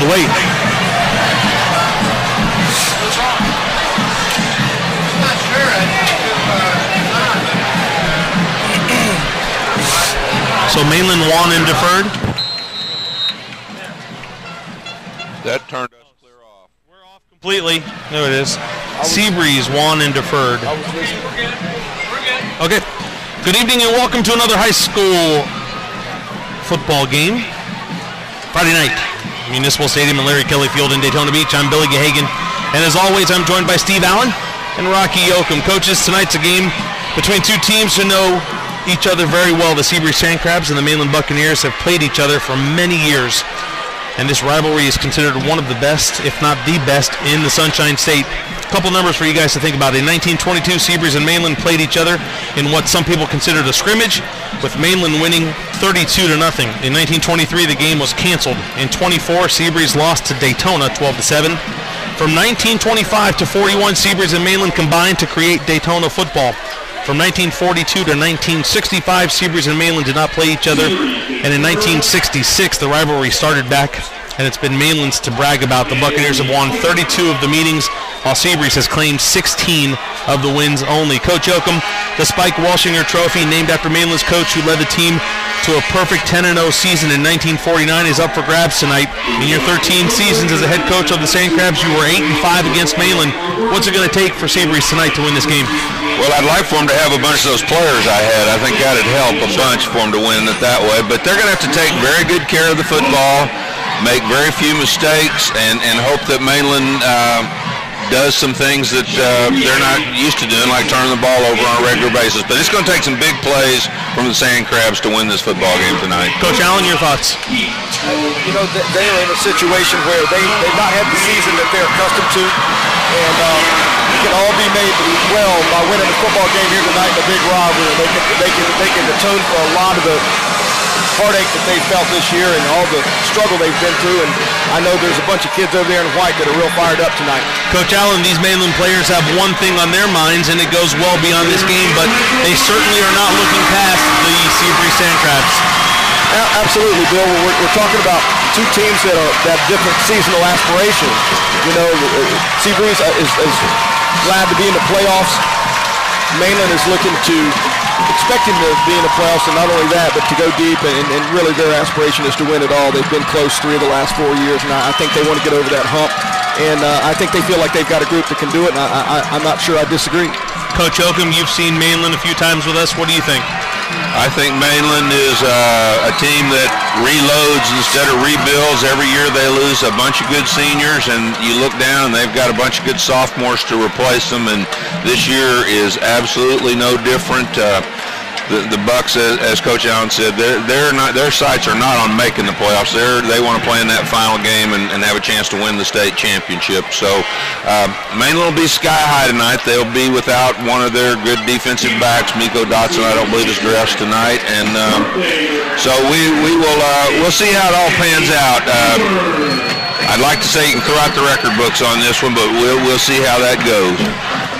pulled away. So Mainland won and deferred. That turned us clear off. We're off completely. There it is. SEABREEZE won and deferred. Okay. Good evening and welcome to another high school football game. Friday night, Municipal Stadium and Larry Kelly Field in Daytona Beach. I'm Billy Gahagan, and as always, I'm joined by Steve Allen and Rocky Yoakum. Coaches, tonight's a game between two teams who know each other very well. The SEABREEZE SANDCRABS and the Mainland Buccaneers have played each other for many years, and this rivalry is considered one of the best, if not the best, in the Sunshine State. A couple numbers for you guys to think about. In 1922, SEABREEZE and Mainland played each other in what some people considered a scrimmage, with Mainland winning 32-0. In 1923, the game was canceled. In 24, SEABREEZE lost to Daytona 12-7. From 1925 to 41, SEABREEZE and Mainland combined to create Daytona football. From 1942 to 1965, SEABREEZE and Mainland did not play each other, and in 1966, the rivalry started back, and it's been Mainland's to brag about. The Buccaneers have won 32 of the meetings, while SEABREEZE has claimed 16 of the wins only. Coach Yoakum, the Spike Walshinger Trophy, named after Mainland's coach who led the team to a perfect 10-0 season in 1949, is up for grabs tonight. In your 13 seasons as a head coach of the SANDCRABS, you were 8-5 against Mainland. What's it going to take for SEABREEZE tonight to win this game? Well, I'd like for them to have a bunch of those players I had. I think that'd help a bunch for them to win it that way. But they're going to have to take very good care of the football, make very few mistakes, and hope that Mainland does some things that they're not used to doing, like turning the ball over on a regular basis. But it's going to take some big plays from the SANDCRABS to win this football game tonight. Coach Allen, your thoughts? You know, they're in a situation where they've not had the season that they're accustomed to, and it can all be made well by winning the football game here tonight in a big rivalry. They can atone for a lot of the heartache that they felt this year and all the struggle they've been through, and I know there's a bunch of kids over there in white that are real fired up tonight. Coach Allen, these Mainland players have one thing on their minds, and it goes well beyond this game, but they certainly are not looking past the SEABREEZE SANDCRABS. Absolutely, Bill. We're talking about two teams that have different seasonal aspirations. You know, SEABREEZE is glad to be in the playoffs. Mainland is expecting to be in the playoffs, and not only that, but to go deep, and really their aspiration is to win it all. They've been close 3 of the last 4 years, and I think they want to get over that hump, and I think they feel like they've got a group that can do it, and I'm not sure I disagree. Coach Yoakum, you've seen Mainland a few times with us. What do you think? I think Mainland is a team that reloads instead of rebuilds. Every year they lose a bunch of good seniors, and you look down and they've got a bunch of good sophomores to replace them, and this year is absolutely no different. The Bucks, as Coach Allen said, their sights are not on making the playoffs. They want to play in that final game and have a chance to win the state championship. So Mainland will be sky high tonight. They'll be without one of their good defensive backs. Miko Dotson, I don't believe, is dressed tonight, and so we'll see how it all pans out. I'd like to say you can throw out the record books on this one, but we'll see how that goes.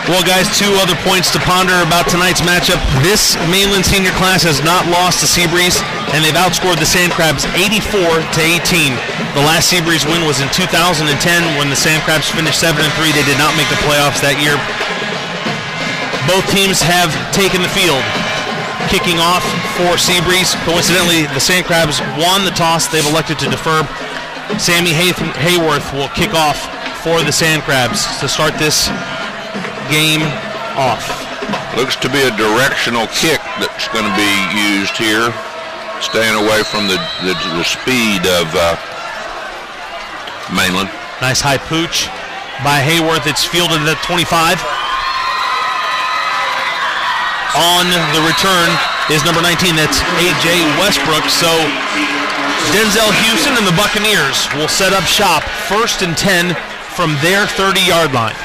Well, guys, 2 other points to ponder about tonight's matchup. This Mainland senior class has not lost to SEABREEZE, and they've outscored the SANDCRABS 84-18. The last SEABREEZE win was in 2010 when the SANDCRABS finished 7-3. They did not make the playoffs that year. Both teams have taken the field. Kicking off for SEABREEZE. Coincidentally, the SANDCRABS won the toss. They've elected to defer. Sammy Hayworth will kick off for the SANDCRABS to start this game off. Looks to be a directional kick that's going to be used here, staying away from the speed of Mainland. Nice high pooch by Hayworth. It's fielded at 25. On the return is number 19. That's A.J. Westbrook. So Denzel Houston and the Buccaneers will set up shop 1st and 10 from their 30-yard line.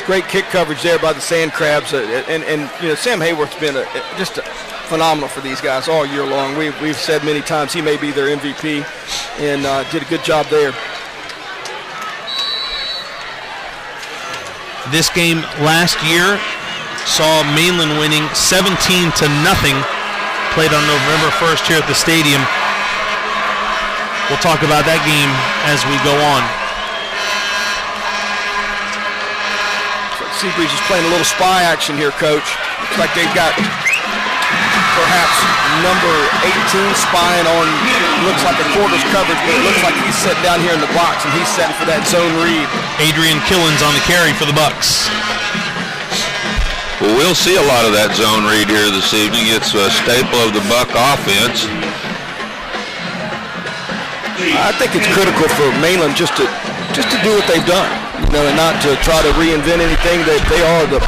Great kick coverage there by the SANDCRABS, and you know, Sam Hayworth's been just phenomenal for these guys all year long. We've said many times he may be their MVP, and did a good job there. This game last year saw Mainland winning 17-0, played on November 1st here at the stadium. we'll talk about that game as we go on. SEABREEZE is playing a little spy action here, Coach. Looks like they've got perhaps number 18 spying on, looks like a quarters coverage, but it looks like he's sitting down here in the box and he's setting for that zone read. Adrian Killens on the carry for the Bucks. Well, we'll see a lot of that zone read here this evening. It's a staple of the Buck offense. I think it's critical for Mainland just to do what they've done, you know, and not to try to reinvent anything. They are the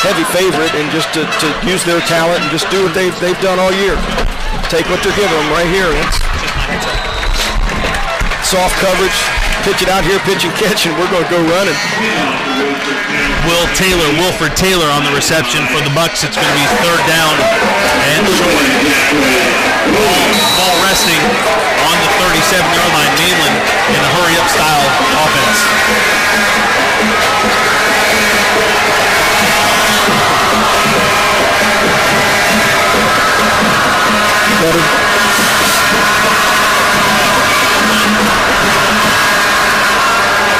heavy favorite, and just to use their talent and just do what they've done all year. Take what they're giving them right here. It's soft coverage, pitch it out here, pitch and catch, and we're going to go running. Wilford Taylor on the reception for the Bucks. It's going to be third down and short. Ball resting on the 37-yard line. Mainland in a hurry-up style offense.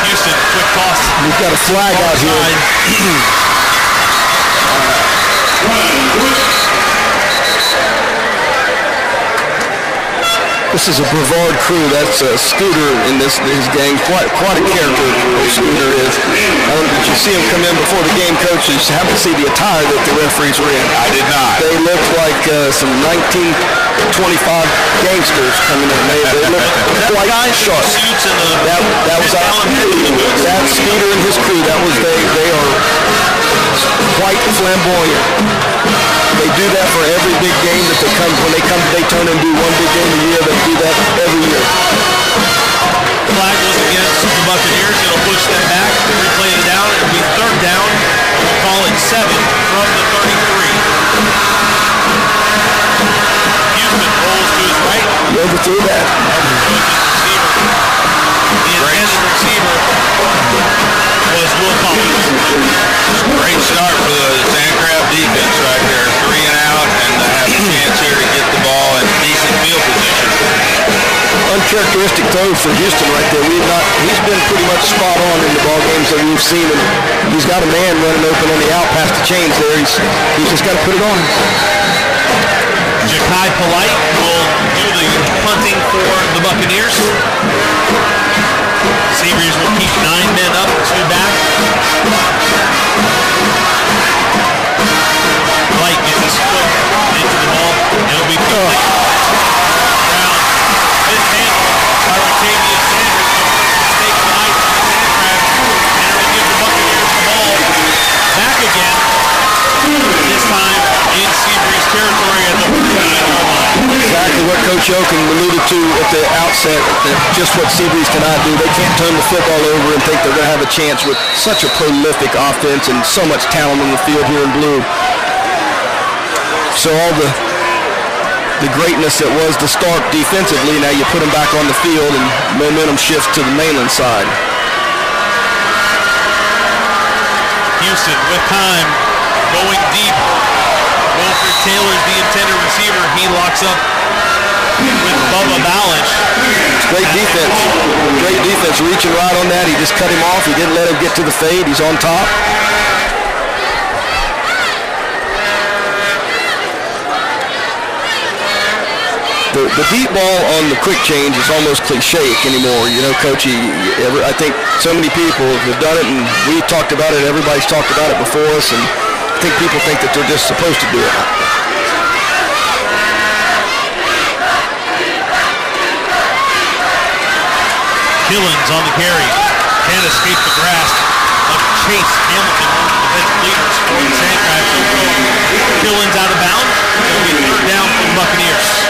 Houston, quick toss. We've got a flag out here. This is a Brevard crew. That's Scooter in his gang. Quite a character, Scooter is. Did you see him come in before the game, Coach? You haven't seen the attire that the referees were in. I did not. They looked like some 1925 gangsters coming in. They looked like sharp. That was that's Scooter and his crew. They are quite flamboyant. They do that for every big game that when they come to Daytona and do one big game a year. They do that every year. Flag goes against the Buccaneers. It'll push them back. Replay it down. It'll be third down. We'll call it 7 from the 33. Houston rolls to his right. You overthrew that. The intended receiver was Will Collins. Great start for the SANDCRABS defense right there. 3 and out, and they have a chance here to get the ball in decent field position. Uncharacteristic throw for Houston right there. He's been pretty much spot on in the ball games that we've seen him. He's got a man running open on the out past the chains there. He's just got to put it on. Ja'Kai Polite will do the punting for the Buccaneers. SEABREEZE will keep 9 men up, 2 back. Polite gets his foot into the ball. It'll be quickly. Mishandled by Octavius Sanders. Mistake tonight for the SANDCRABS. And it'll give the Buccaneers the ball back again. This time in SEABREEZE territory at the 39-yard line. Exactly what Coach Yokin alluded to at the outset, just what SEABREEZE cannot do. They can't turn the football over and think they're going to have a chance with such a prolific offense and so much talent on the field here in blue. So all the greatness that was the start defensively, now you put them back on the field and momentum shifts to the Mainland side. Houston with time, going deep. Wilford Taylor's the intended receiver. He locks up with Bubba Ballage. It's great defense. Great defense. Reaching right on that. He just cut him off. He didn't let him get to the fade. He's on top. The deep ball on the quick change is almost cliche anymore. You know, Coach, I think so many people have done it, and we talked about it. Everybody's talked about it before us, and I think people think that they're just supposed to do it. Killens on the carry. Can't escape the grasp of Chase Hamilton, one of the defensive leaders for the SANDCRABS. Killens out of bounds. It'll be third down for the Buccaneers.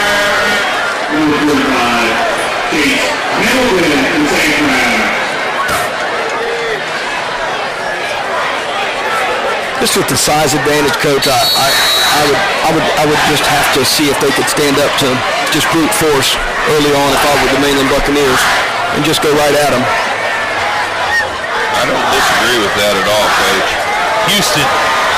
Just with the size advantage, Coach, I would just have to see if they could stand up to just brute force early on if I were the Mainland Buccaneers and just go right at them. I don't disagree with that at all, Coach. Houston,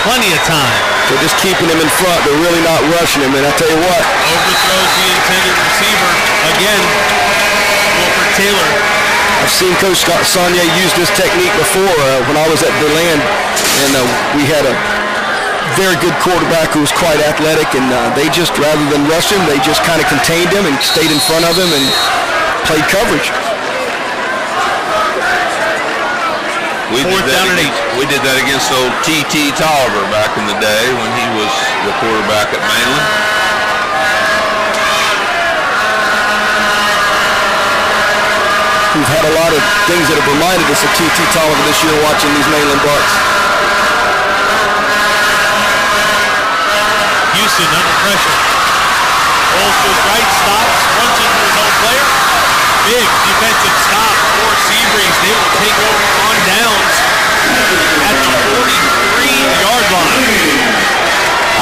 plenty of time. They're just keeping him in front. They're really not rushing him. And I tell you what. Overthrows the intended receiver again. Taylor. I've seen Coach Saunier use this technique before when I was at Berlin, and we had a very good quarterback who was quite athletic, and they just, rather than rush him, they just kind of contained him and stayed in front of him and played coverage. We did that against old T.T. Tolliver back in the day when he was the quarterback at Mainland. We've had a lot of things that have reminded us of T.T. Tolliver this year watching these Mainland Bucks. Houston under pressure. Rolls to his right, stops, runs into his own player. Big defensive stop for SEABREEZE. They will take over on downs at the 43-yard line.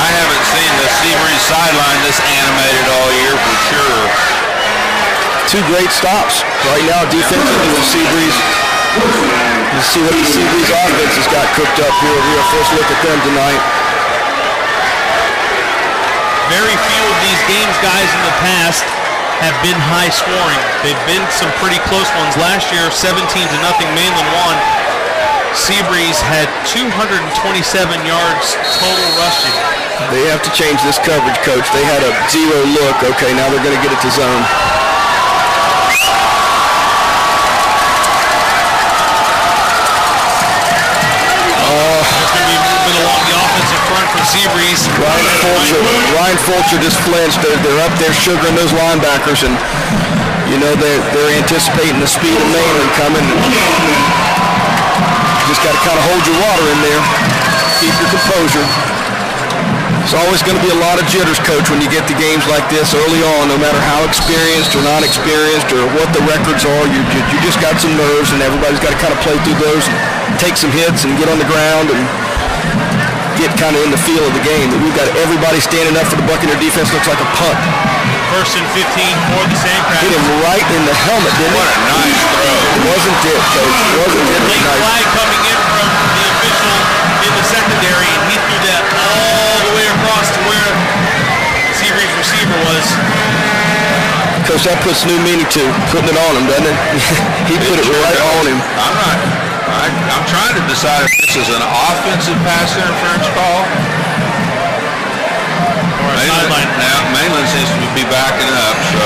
I haven't seen the SEABREEZE sideline this animated all year for sure. Two great stops right now defensively with SEABREEZE. You see what the SEABREEZE offense has got cooked up here. We'll first look at them tonight. Very few of these games, guys, in the past have been high scoring. They've been some pretty close ones. Last year, 17-0, Mainland won. SEABREEZE had 227 yards total rushing. They have to change this coverage, Coach. They had a zero look. Okay, now they're going to get it to zone. For SEABREEZE. Ryan Fulcher just flinched. They're up there sugaring those linebackers, and you know they're anticipating the speed of Mainland coming. Just got to kind of hold your water in there, keep your composure. It's always going to be a lot of jitters, Coach, when you get to games like this early on. No matter how experienced or not experienced or what the records are, you just got some nerves, and everybody's got to kind of play through those, and take some hits, and get on the ground and get kind of in the feel of the game. But we've got everybody standing up for the Buccaneer defense. Looks like a punt. First and 15 for the SANDCRABS. Hit him right in the helmet, didn't What a nice throw. Wasn't it, Coach? Wasn't it Late nice? flag coming in from the official in the secondary, and he threw that all the way across to where SEABREEZE receiver was. Coach, that puts new meaning to putting it on him, doesn't it? He put it right on him. I'm trying to decide if this is an offensive pass interference call. Or a sideline. Now, Mainland seems to be backing up, so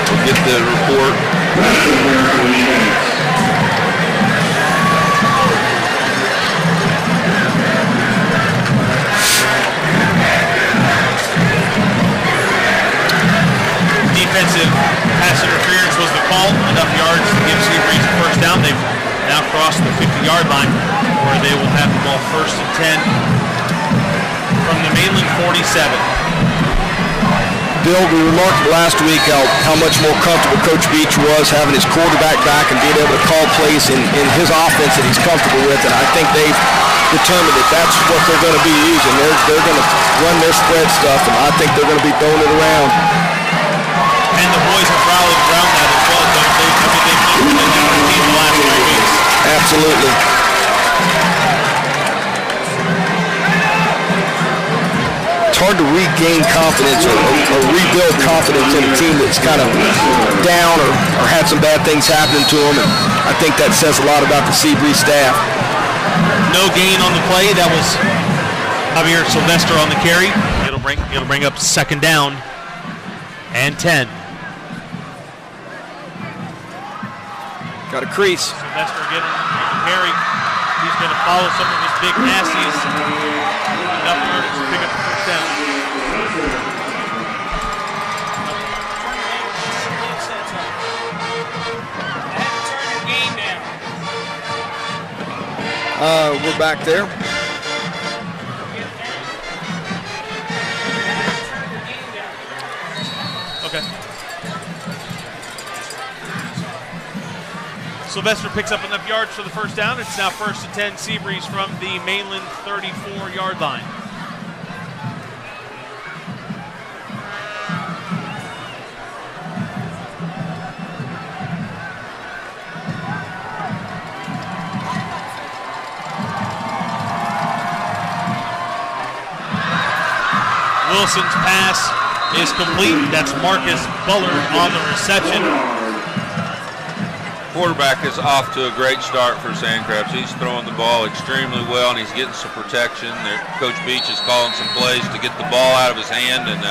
we'll get the report. Defensive pass interference was the call. Enough yards to give SEABREEZE a first down. They've now crossed the 50-yard line, where they will have the ball first and 10 from the Mainland 47. Bill, we remarked last week how much more comfortable Coach Beach was having his quarterback back and being able to call plays in his offense that he's comfortable with, and I think they've determined that that's what they're going to be using. They're going to run their spread stuff, and I think they're going to be throwing it around. And the boys have rallied around that as well. They've known that the team the last 3 weeks. Absolutely. It's hard to regain confidence or rebuild confidence in a team that's kind of down or had some bad things happening to them. And I think that says a lot about the SEABREEZE staff. No gain on the play. That was Javier Sylvester on the carry. It'll bring up second down and 10. Got a crease. Sylvester getting the carry. He's going to follow some of his big nasties. Enough yards to pick up the first down. We're back there. Okay. Sylvester picks up enough yards for the first down. It's now first and 10 SEABREEZE from the Mainland 34-yard line. Wilson's pass is complete. That's Marcus Bullard on the reception. Quarterback is off to a great start for SANDCRABS. He's throwing the ball extremely well, and he's getting some protection. Coach Beach is calling some plays to get the ball out of his hand, and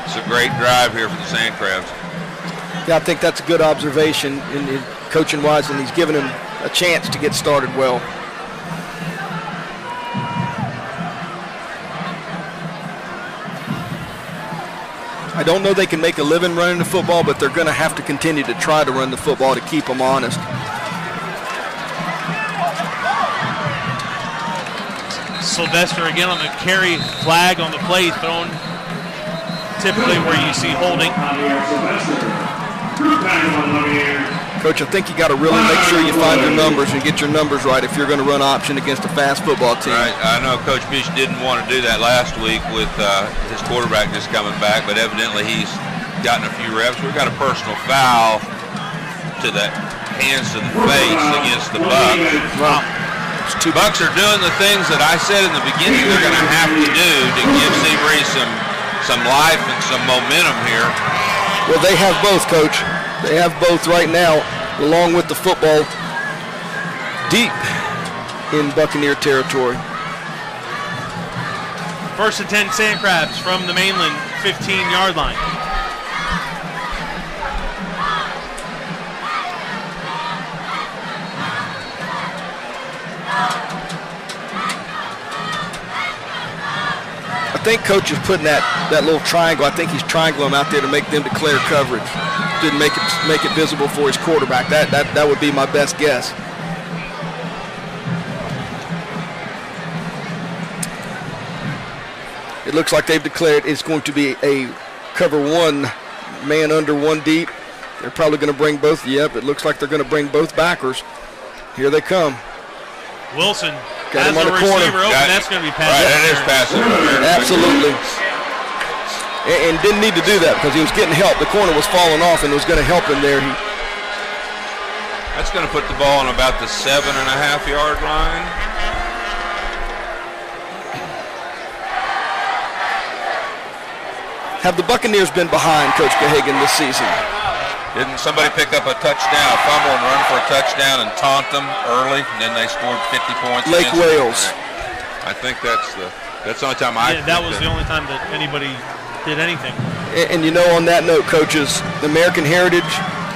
it's a great drive here for the SANDCRABS. Yeah, I think that's a good observation in coaching-wise, and he's giving him a chance to get started well. I don't know they can make a living running the football, but they're going to have to continue to try to run the football to keep them honest. Sylvester again on the carry, flag on the play thrown, typically where you see holding. Coach, I think you got to really make sure you find your numbers and get your numbers right if you're going to run option against a fast football team. Right. I know Coach Beach didn't want to do that last week with his quarterback just coming back, but evidently he's gotten a few reps. We've got a personal foul to the hands to the face against the Bucks. Wow. Bucks are doing the things that I said in the beginning they're going to have to do to give SEABREEZE some life and some momentum here. Well, they have both, Coach. They have both right now, along with the football, deep in Buccaneer territory. First and 10 SANDCRABS from the Mainland 15-yard line. I think Coach is putting that little triangle. I think he's triangling them out there to make them declare coverage. Didn't make it visible for his quarterback. That would be my best guess. It looks like they've declared it's going to be a cover one, man under one deep. They're probably going to bring both. Yep, it looks like they're going to bring both backers. Here they come. Wilson got him has on the the corner. receiver open. That's going to be passed. Right, that is passing. Absolutely. And didn't need to do that because he was getting help. The corner was falling off and it was going to help him there. That's going to put the ball on about the 7.5-yard line. Have the Buccaneers been behind Coach Gahagan this season? Didn't somebody pick up a touchdown, a fumble, and run for a touchdown and taunt them early, and then they scored 50 points? Lake Wales. I think that's the only time that was the only time that anybody did anything. And you know, on that note, coaches, the American Heritage,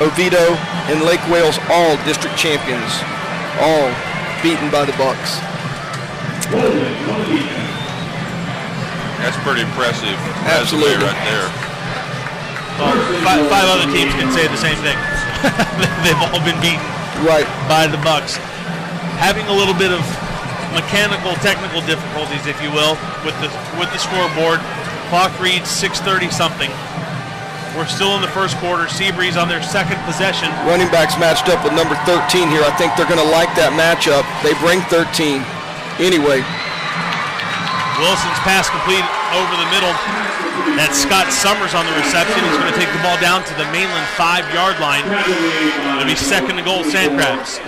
Oviedo, and Lake Wales, all district champions, all beaten by the Bucks. That's pretty impressive. Absolutely. Right there. Well, five other teams can say the same thing. They've all been beaten by the Bucks. Having a little bit of mechanical, technical difficulties, if you will, with the scoreboard. Clock reads 6:30 something. We're still in the first quarter. SEABREEZE on their second possession. Running backs matched up with number 13 here. I think they're going to like that matchup. They bring 13 anyway. Wilson's pass complete over the middle. That's Scott Summers on the reception. He's going to take the ball down to the Mainland 5-yard line. It'll be second and goal, SANDCRABS.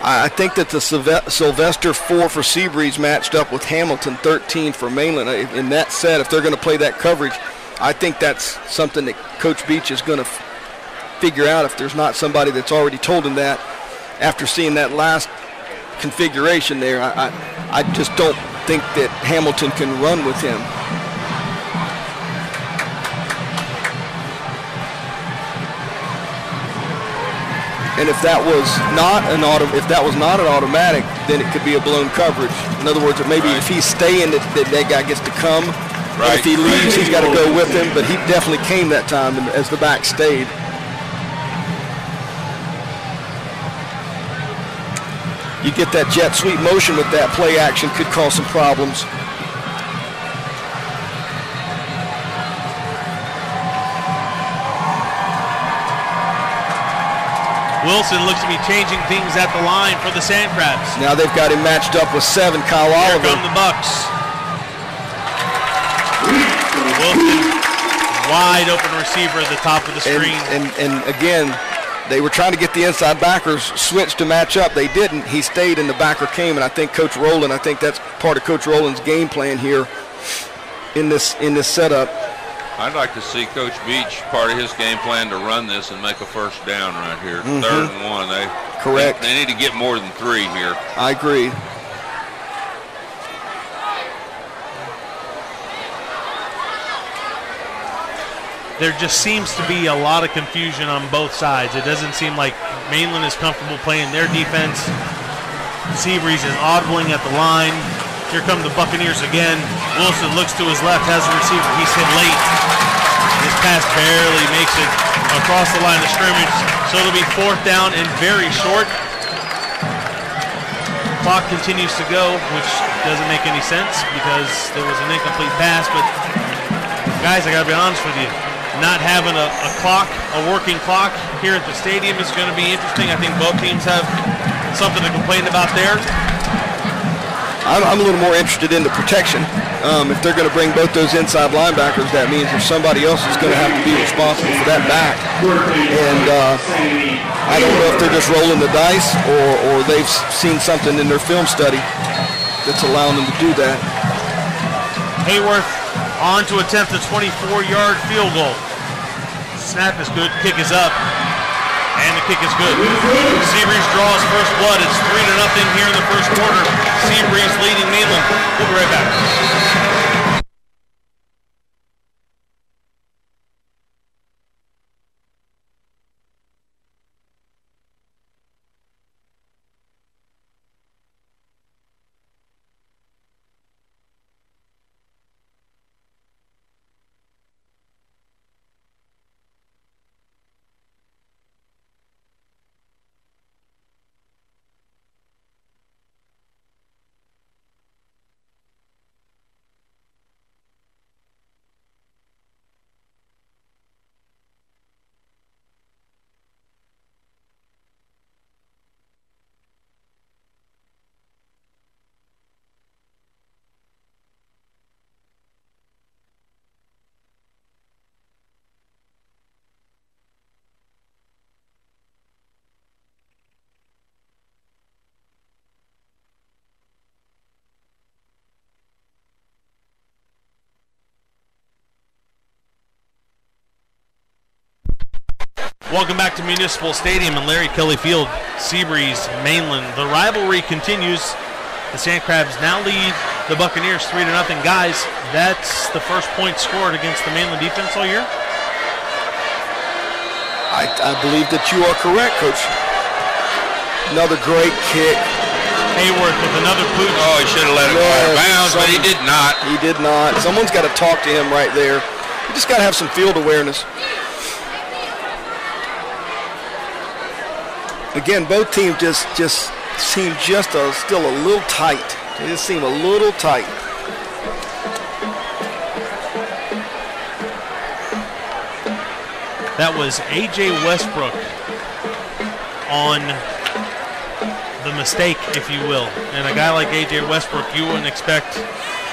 I think that the Sylvester 4 for SEABREEZE matched up with Hamilton 13 for Mainland. In that set, if they're going to play that coverage, I think that's something that Coach Beach is going to figure out if there's not somebody that's already told him that. After seeing that last configuration there, I just don't think that Hamilton can run with him. And if that was not an automatic, then it could be a blown coverage. In other words, maybe if he's staying, that guy gets to come. Right. If he leaves, he's got to go with him. But he definitely came that time as the back stayed. You get that jet sweep motion with that play action, could cause some problems. Wilson looks to be changing things at the line for the SANDCRABS. Now they've got him matched up with 7, Kyle Oliver. Here come the Bucks. Wilson, wide open receiver at the top of the screen. And again, They were trying to get the inside backers switched to match up. They didn't. He stayed, and the backer came. And I think Coach Rowland, I think that's part of Coach Rowland's game plan here in this setup. I'd like to see Coach Beach, part of his game plan, to run this and make a first down right here. 3rd and 1. Correct. They need to get more than 3 here. I agree. There just seems to be a lot of confusion on both sides. It doesn't seem like Mainland is comfortable playing their defense. SEABREEZE is audibling at the line. Here come the Buccaneers again. Wilson looks to his left, has a receiver. He's hit late. This pass barely makes it across the line of scrimmage. So it'll be 4th down and very short. Clock continues to go, which doesn't make any sense because there was an incomplete pass. But guys, I gotta be honest with you. Not having a clock, a working clock here at the stadium is going to be interesting. I think both teams have something to complain about there. I'm a little more interested in the protection. If they're going to bring both those inside linebackers, that means there's somebody else that's going to have to be responsible for that back. And I don't know if they're just rolling the dice or they've seen something in their film study that's allowing them to do that. Hayworth on to attempt a 24-yard field goal. Snap is good, kick is up, and the kick is good. SEABREEZE draws first blood. It's 3-0 here in the first quarter. SEABREEZE leading Mainland. We'll be right back. Welcome back to Municipal Stadium and Larry Kelly Field. SEABREEZE, Mainland. The rivalry continues. The SANDCRABS now lead the Buccaneers 3-0. Guys, that's the first point scored against the Mainland defense all year? I believe that you are correct, Coach. Another great kick. Hayworth with another pooch. Oh, he should have let it go out of bounds, but he did not. He did not. Someone's got to talk to him right there. You just got to have some field awareness. Again, both teams just seem still a little tight. They just seem a little tight. That was A.J. Westbrook on the mistake, if you will. And a guy like A.J. Westbrook, you wouldn't expect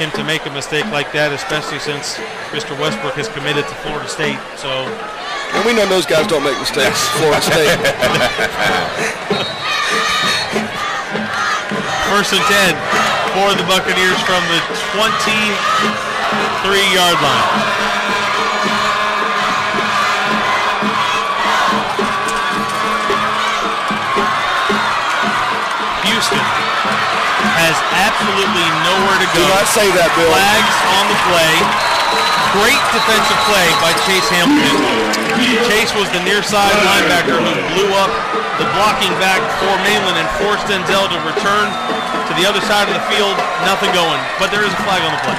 him to make a mistake like that, especially since Mr. Westbrook has committed to Florida State. So. And we know those guys don't make mistakes, Florida State. First and 10 for the Buccaneers from the 23-yard line. Houston has absolutely nowhere to go. Do not say that, Bill. Flags on the play. Great defensive play by Chase Hamilton. Chase was the near side linebacker who blew up the blocking back for Mainland and forced Denzel to return to the other side of the field. Nothing going, but there is a flag on the play.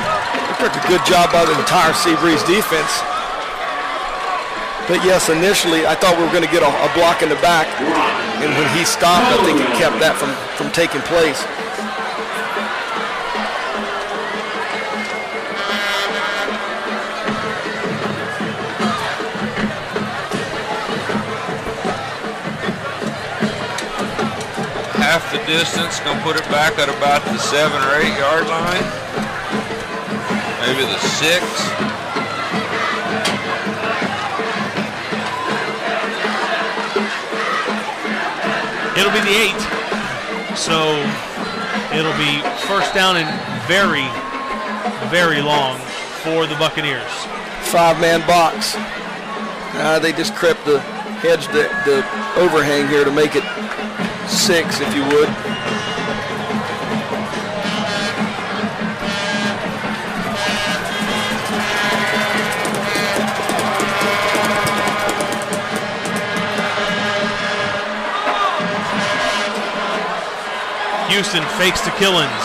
Looked like a good job by the entire SEABREEZE defense. But yes, initially I thought we were going to get a block in the back, and when he stopped, I think it kept that from taking place. Half the distance, gonna put it back at about the 7 or 8 yard line, maybe the 6. It'll be the 8. So it'll be first down and very, very long for the Buccaneers. 5-man box. They just crept the hedge, the overhang here to make it 6, if you would. Houston fakes to Killens.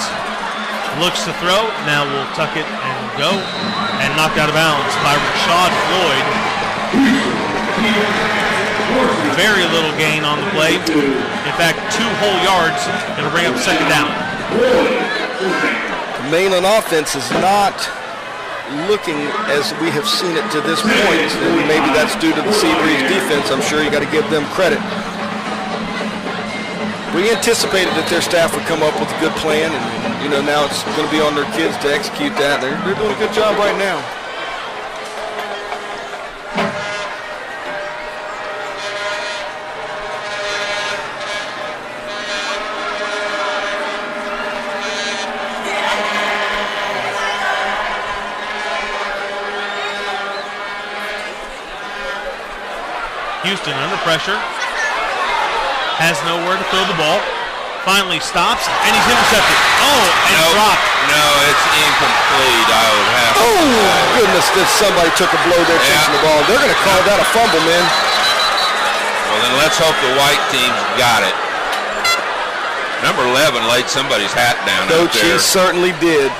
Looks to throw. Now will tuck it and go. And knocked out of bounds by Rashad Floyd. Very little gain on the play. In fact, 2 whole yards. It'll bring up second down. The Mainland offense is not looking as we have seen it to this point. And maybe that's due to the SEABREEZE defense. I'm sure you got to give them credit. We anticipated that their staff would come up with a good plan, and now it's going to be on their kids to execute that. They're doing a good job right now. Houston under pressure. Has nowhere to throw the ball. Finally stops, and he's intercepted. Oh, and dropped. No, it's incomplete, I would have to say. Goodness, that somebody took a blow there chasing the ball. They're going to call that a fumble, man. Well, then let's hope the white team's got it. Number 11 laid somebody's hat down out Coach, there. he certainly did.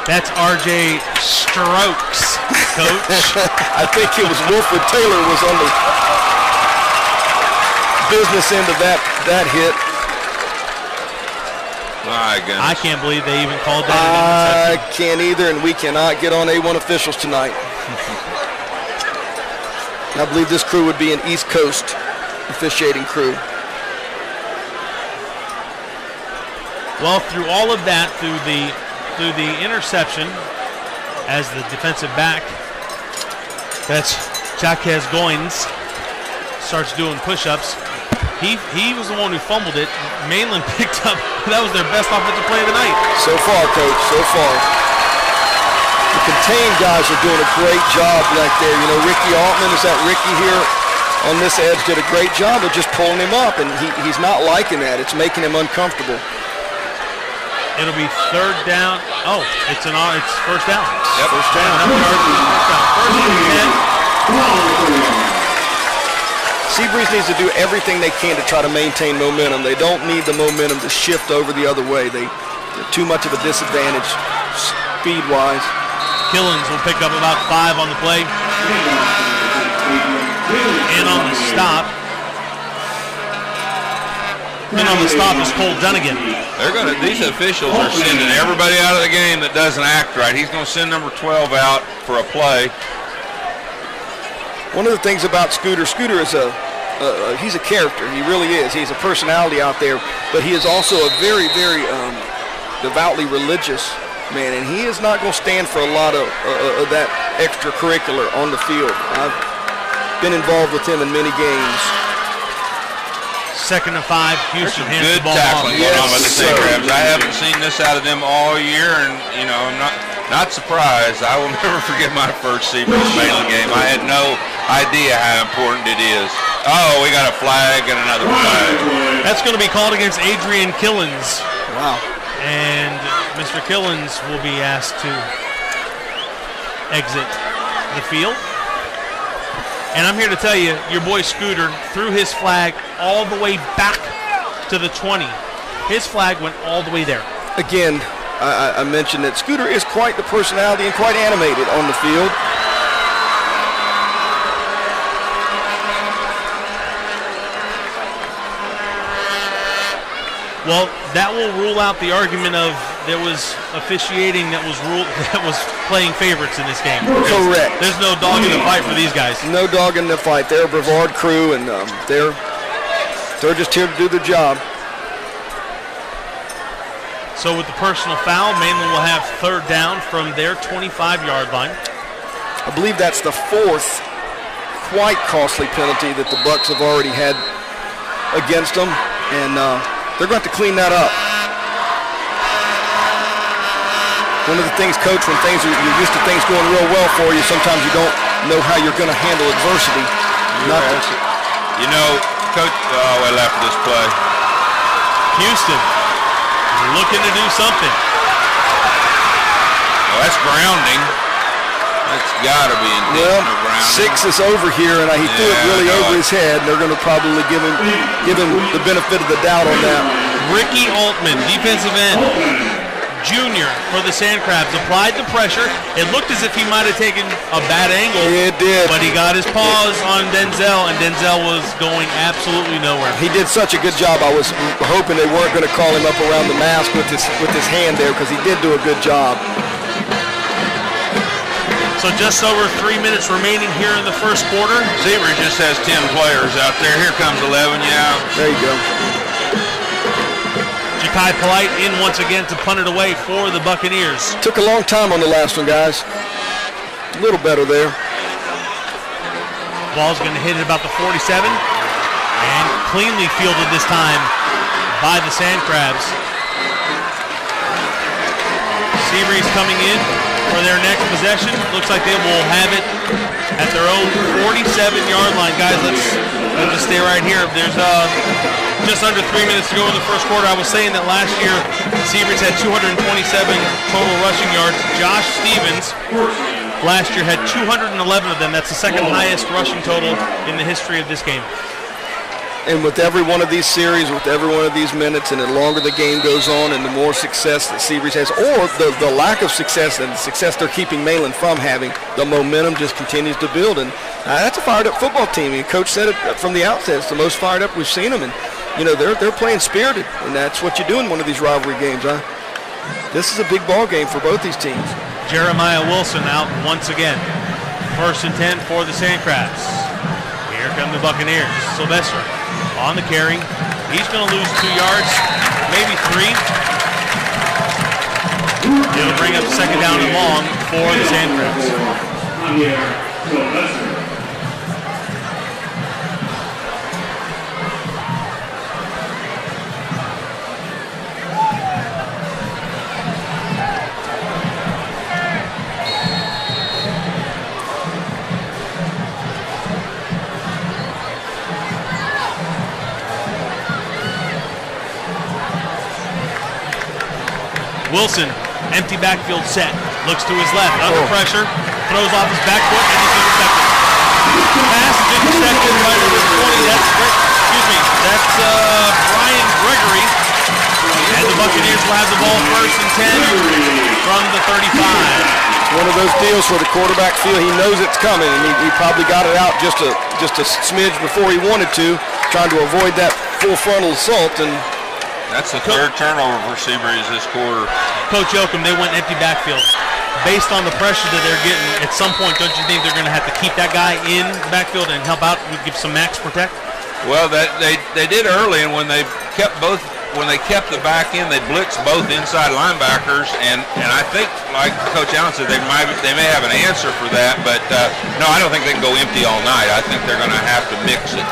That's R.J. Strokes, Coach. I think it was Wilfred Taylor was on the business end of that hit. My goodness. I can't believe they even called that I an can't either, and we cannot get on A1 officials tonight. I believe this crew would be an East Coast officiating crew. Well, through all of that, through the interception, as the defensive back, that's Jaquez Goins, starts doing push-ups. He was the one who fumbled it. Mainland picked up. That was their best offensive play of the night. So far, Coach, so far. The contained guys are doing a great job right there. Ricky Altman, is that Ricky here on this edge, did a great job of just pulling him up, and he's not liking that. It's making him uncomfortable. It'll be third down. Oh, it's first down. Yep. First down. First and 10. SEABREEZE needs to do everything they can to try to maintain momentum. They don't need the momentum to shift over the other way. They're too much of a disadvantage speed-wise. Killens will pick up about 5 on the play. And on the stop. And on the stop is Cole Dunnigan. These officials are sending everybody out of the game that doesn't act right. He's going to send number 12 out for a play. One of the things about Scooter is he's a character. He really is. He's a personality out there, but he is also a very, very devoutly religious man, and he is not going to stand for a lot of that extracurricular on the field. I've been involved with him in many games. Second and 5, Houston hands the ball off. Good tackling going on by the SANDCRABS. I haven't seen this out of them all year, and I'm not surprised. I will never forget my first SEABREEZE Mainland game. I had no idea how important it is. Oh, we got a flag and another flag. That's going to be called against Adrian Killens. Wow. And Mr. Killens will be asked to exit the field. And I'm here to tell you, your boy Scooter threw his flag all the way back to the 20. His flag went all the way there. Again, I mentioned that Scooter is quite the personality and quite animated on the field. Well, that will rule out the argument of there was officiating that was playing favorites in this game. Correct. There's no dog in the fight for these guys. No dog in the fight. They're a Brevard crew, and they're just here to do their job. So with the personal foul, Mainland will have third down from their 25-yard line. I believe that's the 4th quite costly penalty that the Bucks have already had against them. and they're going to have to clean that up. One of the things, Coach, when you're used to things going real well for you, sometimes you don't know how you're going to handle adversity. You know, Coach, I left this play. Houston looking to do something. Well, that's grounding. That's got to be intentional grounding. 6 is over here, and he threw it really over his head. And they're going to probably give him the benefit of the doubt on that. Ricky Altman, defensive end, junior for the SANDCRABS, applied the pressure. It looked as if he might have taken a bad angle. It did. But he got his paws on Denzel, and Denzel was going absolutely nowhere. He did such a good job. I was hoping they weren't going to call him up around the mask with his hand there, because he did do a good job. So just over 3 minutes remaining here in the first quarter. SEABREEZE just has 10 players out there. Here comes 11, yeah. There you go. Ja'Kai Polite in once again to punt it away for the Buccaneers. Took a long time on the last one, guys. A little better there. Ball's going to hit at about the 47, and cleanly fielded this time by the SANDCRABS. SEABREEZE coming in for their next possession. Looks like they will have it at their own 47-yard line. Guys, let's just stay right here. There's just under 3 minutes to go in the first quarter. I was saying that last year SEABREEZE had 227 total rushing yards. Josh Stevens last year had 211 of them. That's the second highest rushing total in the history of this game. And with every one of these series, with every one of these minutes, and the longer the game goes on and the more success that SEABREEZE has, or the lack of success and the success they're keeping Mainland from having, the momentum just continues to build. And that's a fired-up football team. And Coach said it from the outset. It's the most fired up we've seen them. And, you know, they're playing spirited, and that's what you do in one of these rivalry games, huh? This is a big ball game for both these teams. Jeremiah Wilson out once again. 1st and 10 for the SANDCRABS. Here come the Buccaneers. Sylvester on the carry. He's going to lose 2 yards, maybe 3. It'll bring up 2nd down and long for the SANDCRABS. Wilson, empty backfield set, looks to his left, under pressure, throws off his back foot, and he's intercepted. Pass is intercepted right over the 20. That's Brian Gregory. And the Buccaneers will have the ball 1st and 10 from the 35. One of those deals where the quarterback feels he knows it's coming, and he probably got it out just a smidge before he wanted to, trying to avoid that full frontal assault. And that's the 3rd turnover for SEABREEZE this quarter. Coach Yoakum, they went empty backfield. Based on the pressure that they're getting, at some point, don't you think they're going to have to keep that guy in the backfield and help out, give some max protect? Well, they did early, and when they kept the back in, they blitzed both inside linebackers, and I think, like Coach Allen said, they may have an answer for that, but no, I don't think they can go empty all night. I think they're going to have to mix it.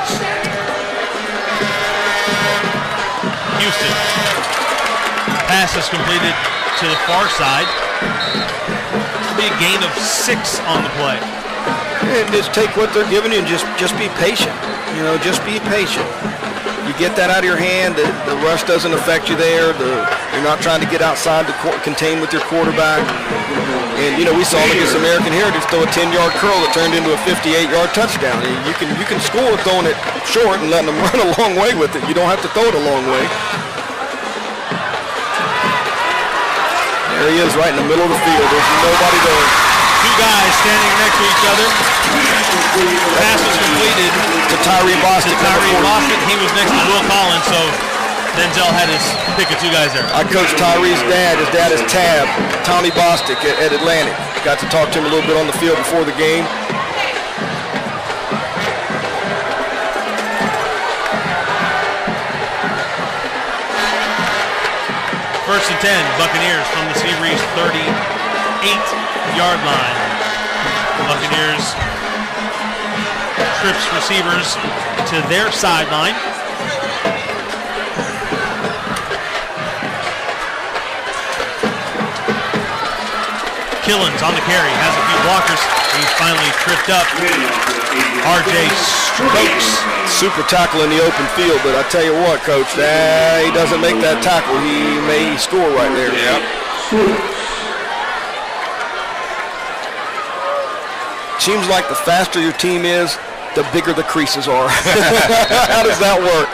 Houston. Pass is completed to the far side. It'll be a gain of 6 on the play. And just take what they're giving you and just be patient. You know, just be patient. You get that out of your hand, the rush doesn't affect you there. You're not trying to get outside the contain with your quarterback. And, you know, we saw him against American Heritage throw a 10-yard curl that turned into a 58-yard touchdown. You can score throwing it short and letting them run a long way with it. You don't have to throw it a long way. There he is right in the middle of the field. There's nobody there. 2 guys standing next to each other. Pass was completed to Tyree Bostic. He was next to Will Collins, so Denzel had his pick of 2 guys there. I coached Tyree's dad. His dad is Tab, Tommy Bostic at Atlantic. Got to talk to him a little bit on the field before the game. First and 10, Buccaneers from the SEABREEZE 38-yard line. Buccaneers trips receivers to their sideline. Killens on the carry, has a few blockers. He's finally tripped up. RJ Strokes. Super tackle in the open field, but I tell you what, Coach, he doesn't make that tackle. He may score right there. Yep. Seems like the faster your team is, the bigger the creases are. How does that work?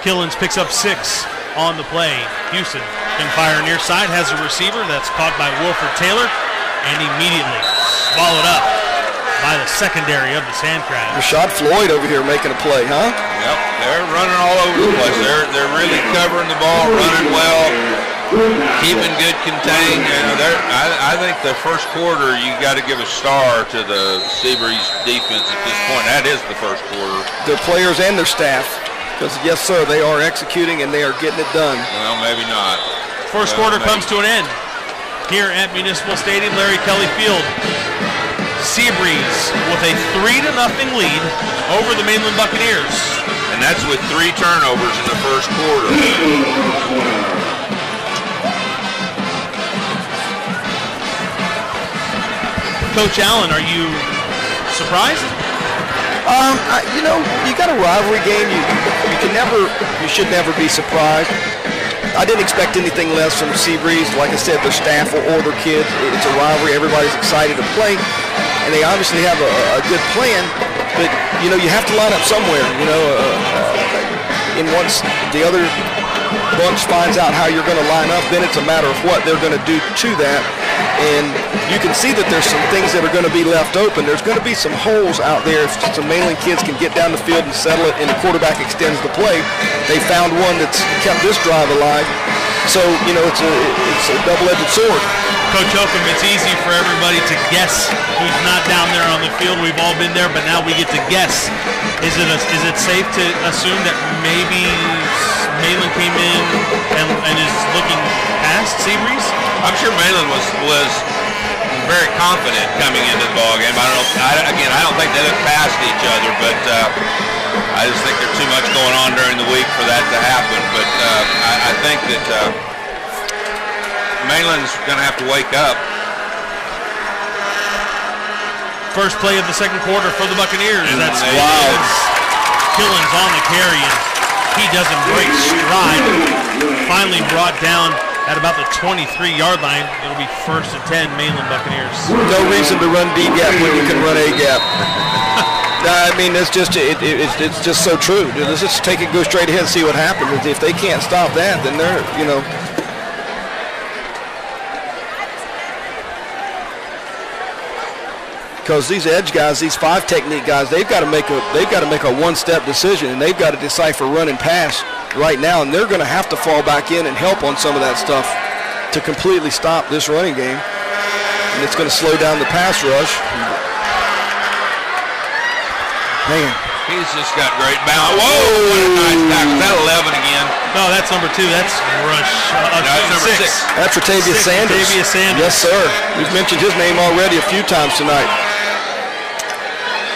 Killens picks up 6 on the play. Houston can fire near side, has a receiver that's caught by Wilford Taylor, and immediately swallowed up by the secondary of the SANDCRABS. Rashad Floyd over here making a play, huh? Yep, they're running all over the place. They're really covering the ball, running well, keeping good contain. I think the first quarter you got to give a star to the SEABREEZE defense at this point. That is the first quarter. Their players and their staff, because yes, sir, they are executing and they are getting it done. Well, maybe not. First quarter comes to an end here at Municipal Stadium, Larry Kelly Field. SEABREEZE with a 3-0 lead over the Mainland Buccaneers. And that's with 3 turnovers in the first quarter. Coach Allen, are you surprised? You know, you got a rivalry game. You should never be surprised. I didn't expect anything less from SEABREEZE. Like I said, their staff or their kids. It's a rivalry. Everybody's excited to play, and they obviously have a good plan. But you know, you have to line up somewhere. You know, and once the other bunch finds out how you're going to line up, then it's a matter of what they're going to do to that. And you can see that there's some things that are going to be left open. There's going to be some holes out there if some Mainland kids can get down the field and settle it and the quarterback extends the play. They found one that's kept this drive alive. So, you know, it's a double-edged sword. Coach Holcomb, it's easy for everybody to guess who's not down there on the field. We've all been there, but now we get to guess. Is it safe to assume that maybe Mainland came in and is looking past SEABREEZE? I'm sure Mainland was very confident coming into the ball game. I don't think they look past each other, but I just think there's too much going on during the week for that to happen. But I think that Mainland's going to have to wake up. First play of the second quarter for the Buccaneers. And that's wild. Killens on the carry, and he doesn't break stride. Finally brought down at about the 23-yard line. It'll be 1st and 10, Mainland Buccaneers. No reason to run D gap when you can run A gap. I mean, it's just so true. Let's just take it, go straight ahead, and see what happens. If they can't stop that, then they're, you know. Because these edge guys, these 5 technique guys, they've got to make a one-step decision, and they've got to decipher run and pass right now, and they're going to have to fall back in and help on some of that stuff to completely stop this running game. And it's going to slow down the pass rush. Man. He's just got great balance. Whoa, what a nice tackle. Is that 11 again? No, that's number 2. That's Rush. That's number 6. That's Ratavius Sanders. Ratavius Sanders. Yes, sir. We've mentioned his name already a few times tonight.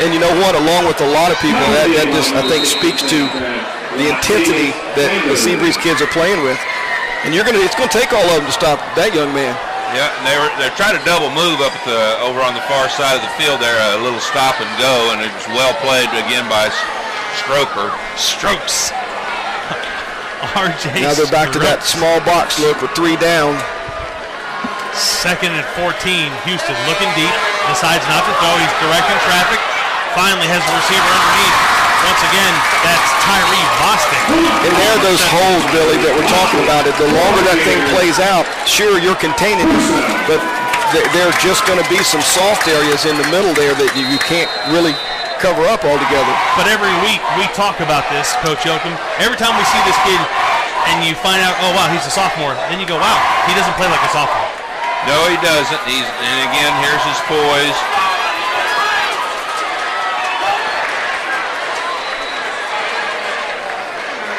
And you know what? Along with a lot of people, that just, I think, speaks to the intensity that the SEABREEZE kids are playing with. And it's going to take all of them to stop that young man. Yeah, and they're trying to double move up over on the far side of the field there, a little stop and go, and it's well played again by Strokes. RJ Now they're back to that small box look with 3 down. 2nd and 14. Houston looking deep, decides not to throw. He's directing traffic. Finally has a receiver underneath. Once again, that's Tyree Bostic. And there are those holes, Billy, that we're talking about. The longer that thing plays out, sure, you're containing it, but there are just going to be some soft areas in the middle there that you can't really cover up altogether. But every week we talk about this, Coach Holcomb. Every time we see this kid and you find out, oh, wow, he's a sophomore, then you go, wow, he doesn't play like a sophomore. No, he doesn't. And again, here's his poise.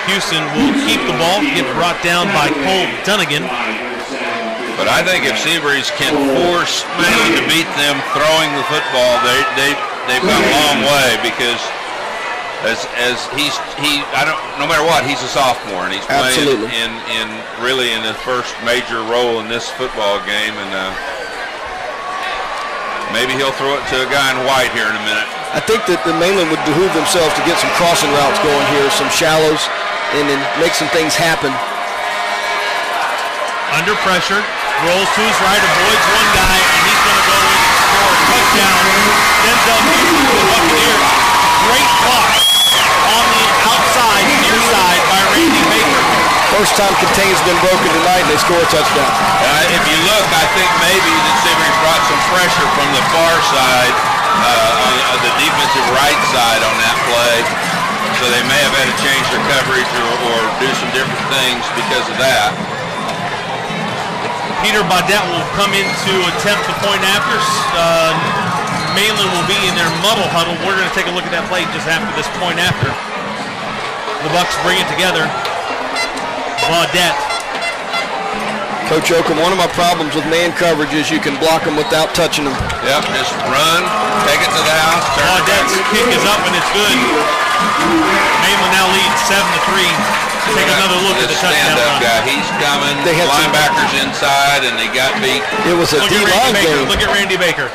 Houston will keep the ball, get brought down by Cole Dunnigan. But I think if SEABREEZE can force Mainland to beat them throwing the football, they've gone a long way, because no matter what, he's a sophomore, and he's playing Absolutely. in his first major role in this football game, and maybe he'll throw it to a guy in white here in a minute. I think that the Mainland would behoove themselves to get some crossing routes going here, some shallows, and then make some things happen. Under pressure, rolls to his right, avoids one guy, and he's going to go in and score a touchdown. Denzel Houston to the Buccaneers. Great block on the outside, near side by Randy Baker. First time contain's been broken tonight, and they score a touchdown. If you look, I think maybe the SEABREEZE brought some pressure from the far side, on the defensive right side on that play. So they may have had to change their coverage or do some different things because of that. Peter Baudette will come in to attempt the point after. Mainland will be in their muddle huddle. We're going to take a look at that play just after this point after. The Bucks bring it together. Baudette. Coach Oakham, one of my problems with man coverage is you can block them without touching them. Yep, just run, take it to the house. Baudette's kick is up and it's good. Mainland now leads 7-3. Take another look at the touchdown run. Guy. He's coming. They had linebackers inside, and they got beat. It was a D-line game. Look at Randy Baker.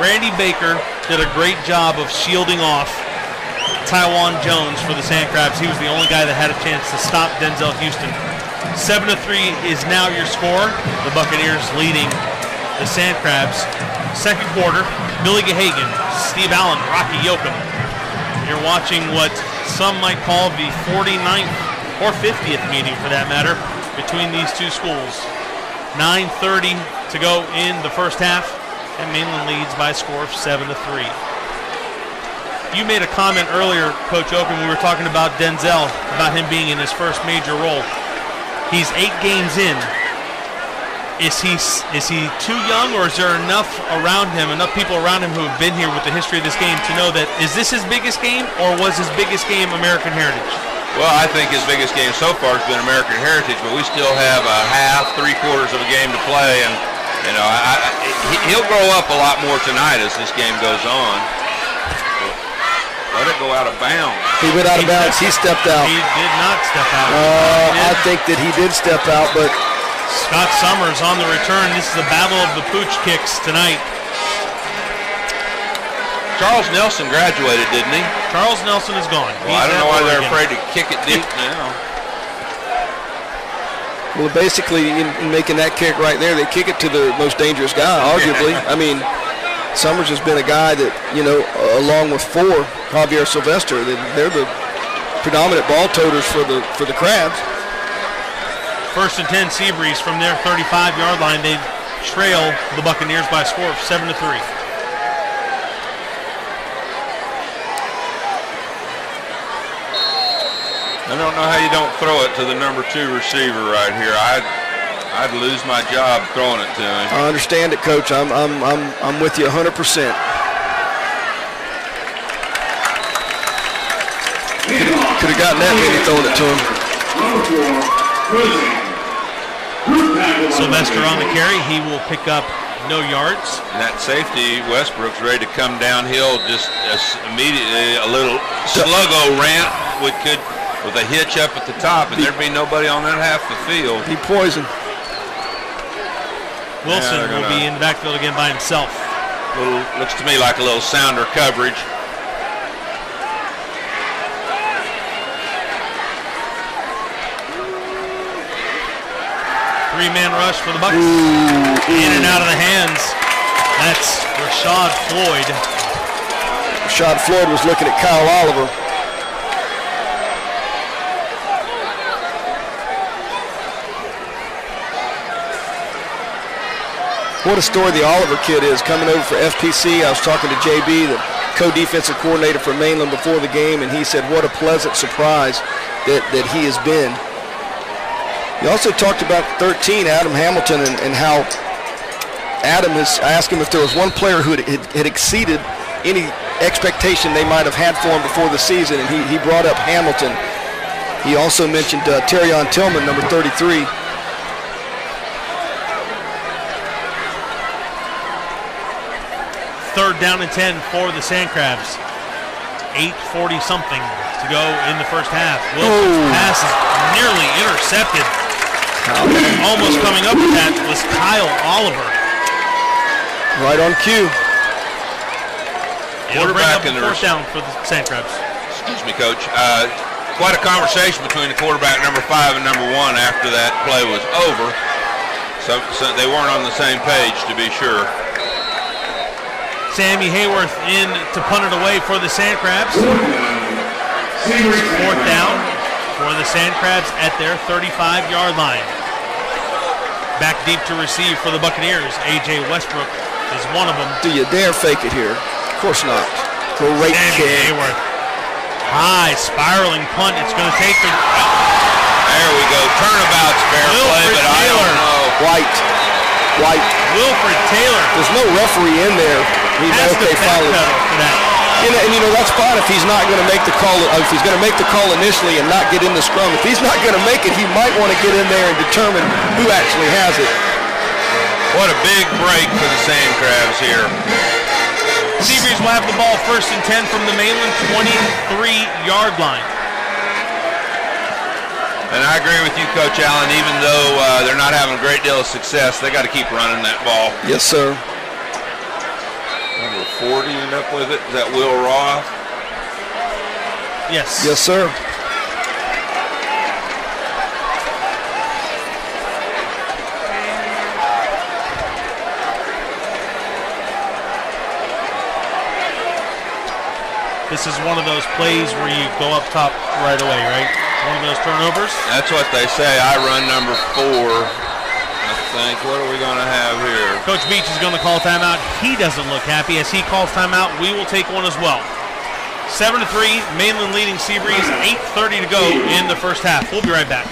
Randy Baker did a great job of shielding off Taiwan Jones for the SANDCRABS. He was the only guy that had a chance to stop Denzel Houston. 7-3 is now your score. The Buccaneers leading the SANDCRABS. Second quarter, Billy Gahagan, Steve Allen, Rocky Yoakum. You're watching what some might call the 49th or 50th meeting, for that matter, between these two schools. 9:30 to go in the first half, and Mainland leads by a score of 7-3. You made a comment earlier, Coach Oakham, we were talking about Denzel, about him being in his first major role. He's 8 games in. Is he too young, or is there enough around him, enough people around him who have been here with the history of this game to know that is this his biggest game, or was his biggest game American Heritage? Well, I think his biggest game so far has been American Heritage, but we still have a half, 3/4 of a game to play, and you know he'll grow up a lot more tonight as this game goes on. Let it go out of bounds. He went out of bounds. He stepped out. He did not step out. I think that he did step out, but Scott Summers on the return. This is the battle of the pooch kicks tonight. Charles Nelson graduated, didn't he? Charles Nelson is gone. Well, I don't know why they're afraid to kick it deep now. Well, basically, in making that kick right there, they kick it to the most dangerous guy, arguably. I mean, Summers has been a guy that, you know, along with Javier Sylvester, they're the predominant ball toters for the Crabs. First and 10, SEABREEZE from their 35-yard line. They trail the Buccaneers by a score of 7-3. I don't know how you don't throw it to the number 2 receiver right here. I'd lose my job throwing it to him. I understand it, Coach. I'm with you 100%. Could have gotten that maybe throwing it to him. Sylvester on the carry. He will pick up no yards. And that safety, Westbrook's ready to come downhill just immediately. A little sluggo rant with a hitch up at the top, and there'd be nobody on that half the field. He poisoned. Wilson will be in the backfield again by himself. Looks to me like a little sounder coverage. Three-man rush for the Bucks. In and out of the hands. That's Rashad Floyd. Rashad Floyd was looking at Kyle Oliver. What a story the Oliver kid is, coming over for FPC. I was talking to JB, the co-defensive coordinator for Mainland, before the game, and he said what a pleasant surprise that he has been. He also talked about 13, Adam Hamilton, and how Adam has asked him if there was one player who had exceeded any expectation they might have had for him before the season, and he brought up Hamilton. He also mentioned Terrion Tillman, number 33. Third down and 10 for the SANDCRABS. 8:40 something to go in the first half. Wilson's pass is nearly intercepted. Almost coming up with that was Kyle Oliver. Right on cue. Quarterback in the fourth down for the SANDCRABS. Excuse me, Coach. Quite a conversation between the quarterback number 5 and number 1 after that play was over. So they weren't on the same page, to be sure. Sammy Hayworth in to punt it away for the SANDCRABS. Fourth down for the SANDCRABS at their 35-yard line. Back deep to receive for the Buccaneers. A.J. Westbrook is one of them. Do you dare fake it here? Of course not. Great kick. Hayworth. High spiraling punt. It's going to take the. There we go. Turnabout's fair play, but I don't know. White. Wilfred Taylor. There's no referee in there. Has to backpedal for that. And that's fine if he's not going to make the call. If he's going to make the call initially and not get in the scrum. If he's not going to make it, he might want to get in there and determine who actually has it. What a big break for the SANDCRABS here. SEABREEZE will have the ball 1st and 10 from the Mainland 23-yard line. And I agree with you, Coach Allen. Even though they're not having a great deal of success, they got to keep running that ball. Yes, sir. Number 40 end up with it. Is that Will Roth? Yes. Yes, sir. This is one of those plays where you go up top right away, right? One of those turnovers. That's what they say. I run number 4. I think. What are we going to have here? Coach Beach is going to call timeout. He doesn't look happy. As he calls timeout, we will take one as well. 7-3, Mainland leading SEABREEZE. 8:30 to go in the first half. We'll be right back.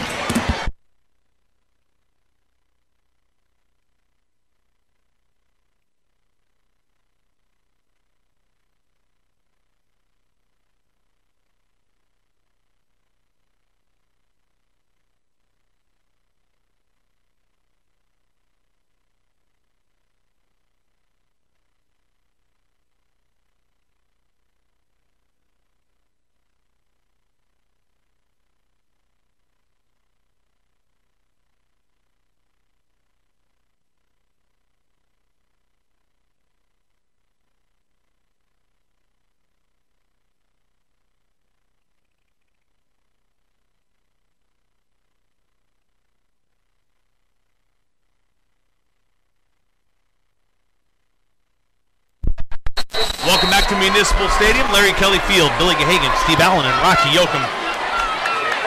Welcome back to Municipal Stadium. Larry Kelly Field, Billy Gahagan, Steve Allen, and Rocky Yoakum.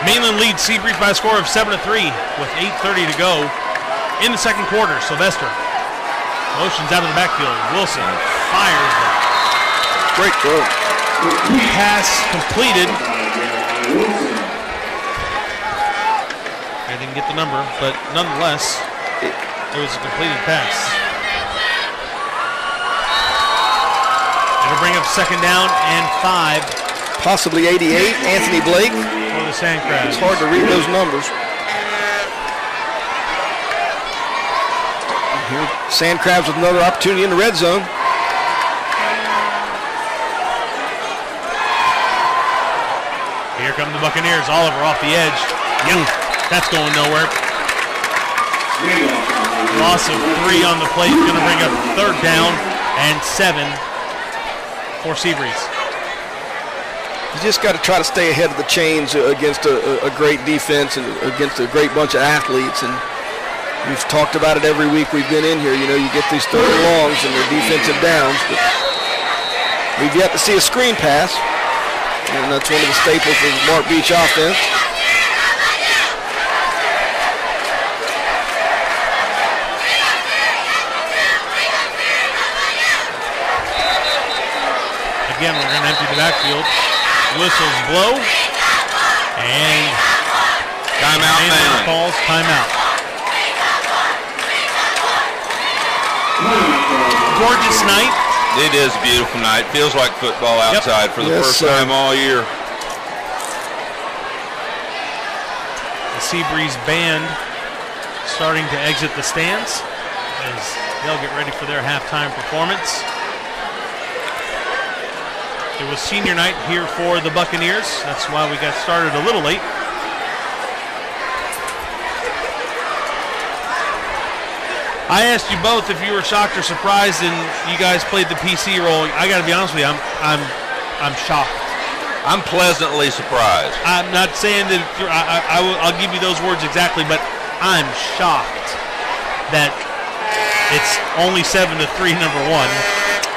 Mainland leads SEABREEZE by a score of 7-3 with 8:30 to go in the second quarter. Sylvester motions out of the backfield. Wilson fires. Great throw. Pass completed. I didn't get the number, but nonetheless, it was a completed pass. It'll bring up 2nd down and 5. Possibly 88, Anthony Blake. For the SANDCRABS. It's hard to read those numbers. Here, SANDCRABS with another opportunity in the red zone. Here come the Buccaneers. Oliver off the edge. That's going nowhere. Loss of 3 on the play is going to bring up 3rd down and 7 for SEABREEZE. You just got to try to stay ahead of the chains against a great defense and against a great bunch of athletes. And we've talked about it every week we've been in here. You know, you get these 3rd and longs and their defensive downs. But we've yet to see a screen pass. And that's one of the staples of the Mark Beach offense. Again, we're going to empty the backfield. Whistles blow. And timeout, Mainland. Calls timeout. Gorgeous night. It is a beautiful night. Feels like football outside for the first time all year. The SEABREEZE band starting to exit the stands as they'll get ready for their halftime performance. It was senior night here for the Buccaneers. That's why we got started a little late. I asked you both if you were shocked or surprised, and you guys played the PC role. I got to be honest with you, I'm shocked. I'm pleasantly surprised. I'm not saying that I'll give you those words exactly, but I'm shocked that it's only 7-3, number one,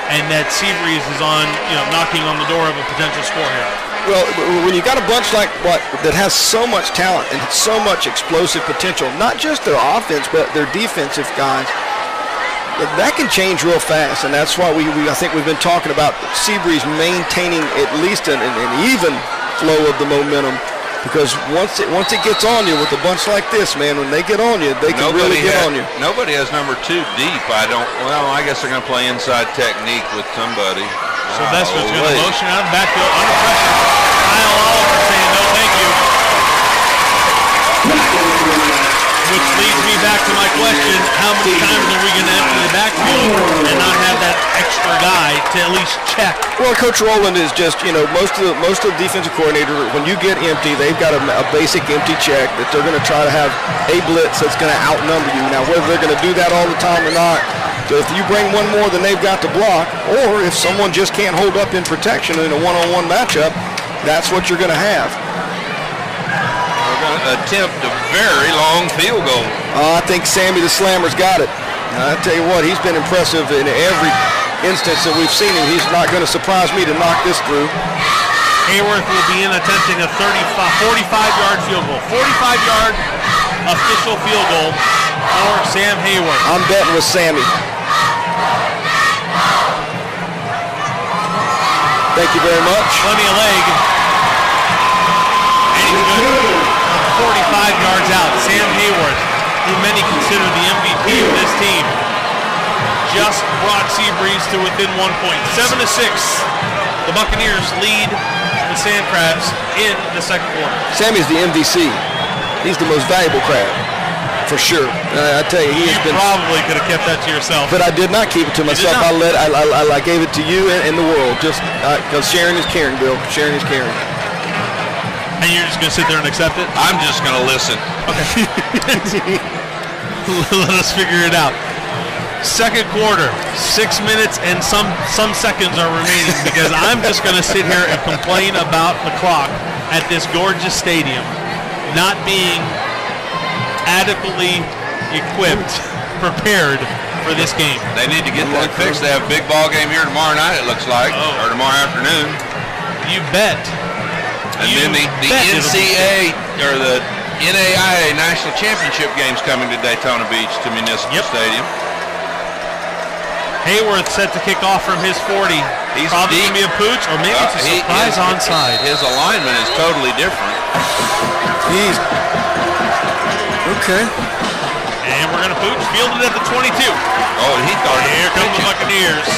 and that SEABREEZE is on, knocking on the door of a potential score here. Well, when you got a bunch like that has so much talent and so much explosive potential, not just their offense but their defensive guys, that can change real fast, and that's why I think we've been talking about SEABREEZE maintaining at least an even flow of the momentum, because once it gets on you with a bunch like this, man, when they get on you, they can really get on you. Nobody has number 2 deep. I guess they're going to play inside technique with somebody. Sylvester's going to motion out of the backfield under pressure. Kyle Oliver saying no thank you. Which leads me back to my question, how many times are we going to empty the backfield and not have that extra guy to at least check? Well, Coach Rowland is just, most of the defensive coordinator, when you get empty, they've got a basic empty check that they're going to try to have a blitz that's going to outnumber you. Now, whether they're going to do that all the time or not, so if you bring one more than they've got to block, or if someone just can't hold up in protection in a one-on-one matchup, that's what you're going to have. We're going to attempt a very long field goal. I think Sammy the Slammer's got it. I tell you what, he's been impressive in every instance that we've seen him. He's not going to surprise me to knock this through. Hayworth will be in attempting a 45-yard field goal. 45-yard official field goal for Sam Hayworth. I'm betting with Sammy. Thank you very much. Plenty of leg. And he's good. 45 yards out. Sam Hayworth, who many consider the MVP of this team, just brought SEABREEZE to within 1 point. 7-6. The Buccaneers lead the SANDCRABS in the second quarter. Sammy's the MVC. He's the most valuable crab, for sure. I tell you, he has been. You probably could have kept that to yourself. But I did not keep it to myself. I gave it to you and the world, just because sharing is caring, Bill. Sharing is caring. And you're just going to sit there and accept it? I'm just going to listen. Okay. Let us figure it out. Second quarter, 6 minutes and some seconds are remaining, because I'm just going to sit here and complain about the clock at this gorgeous stadium not being adequately equipped, prepared for this game. They need to get that fixed. They have a big ball game here tomorrow night, it looks like, or tomorrow afternoon. You bet. And then the NCAA or the NAIA National Championship game's coming to Daytona Beach to Municipal Stadium. Hayworth set to kick off from his 40. He's probably going to be a pooch, or maybe it's a surprise onside. His alignment is totally different. Okay. And we're going to pooch. Fielded at the 22. Oh, he thought here come the Buccaneers.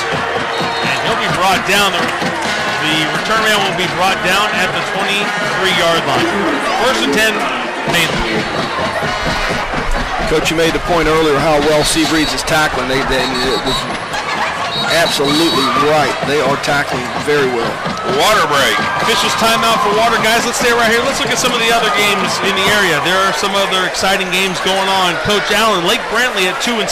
And he'll be brought down. The return man will be brought down at the 23-yard line. First and 10, Mainland. Coach, you made the point earlier how well SEABREEZE is tackling. It was absolutely right. They are tackling very well. Water break. Officials timeout for water. Guys, let's stay right here. Let's look at some of the other games in the area. There are some other exciting games going on. Coach Allen, Lake Brantley at 2-6.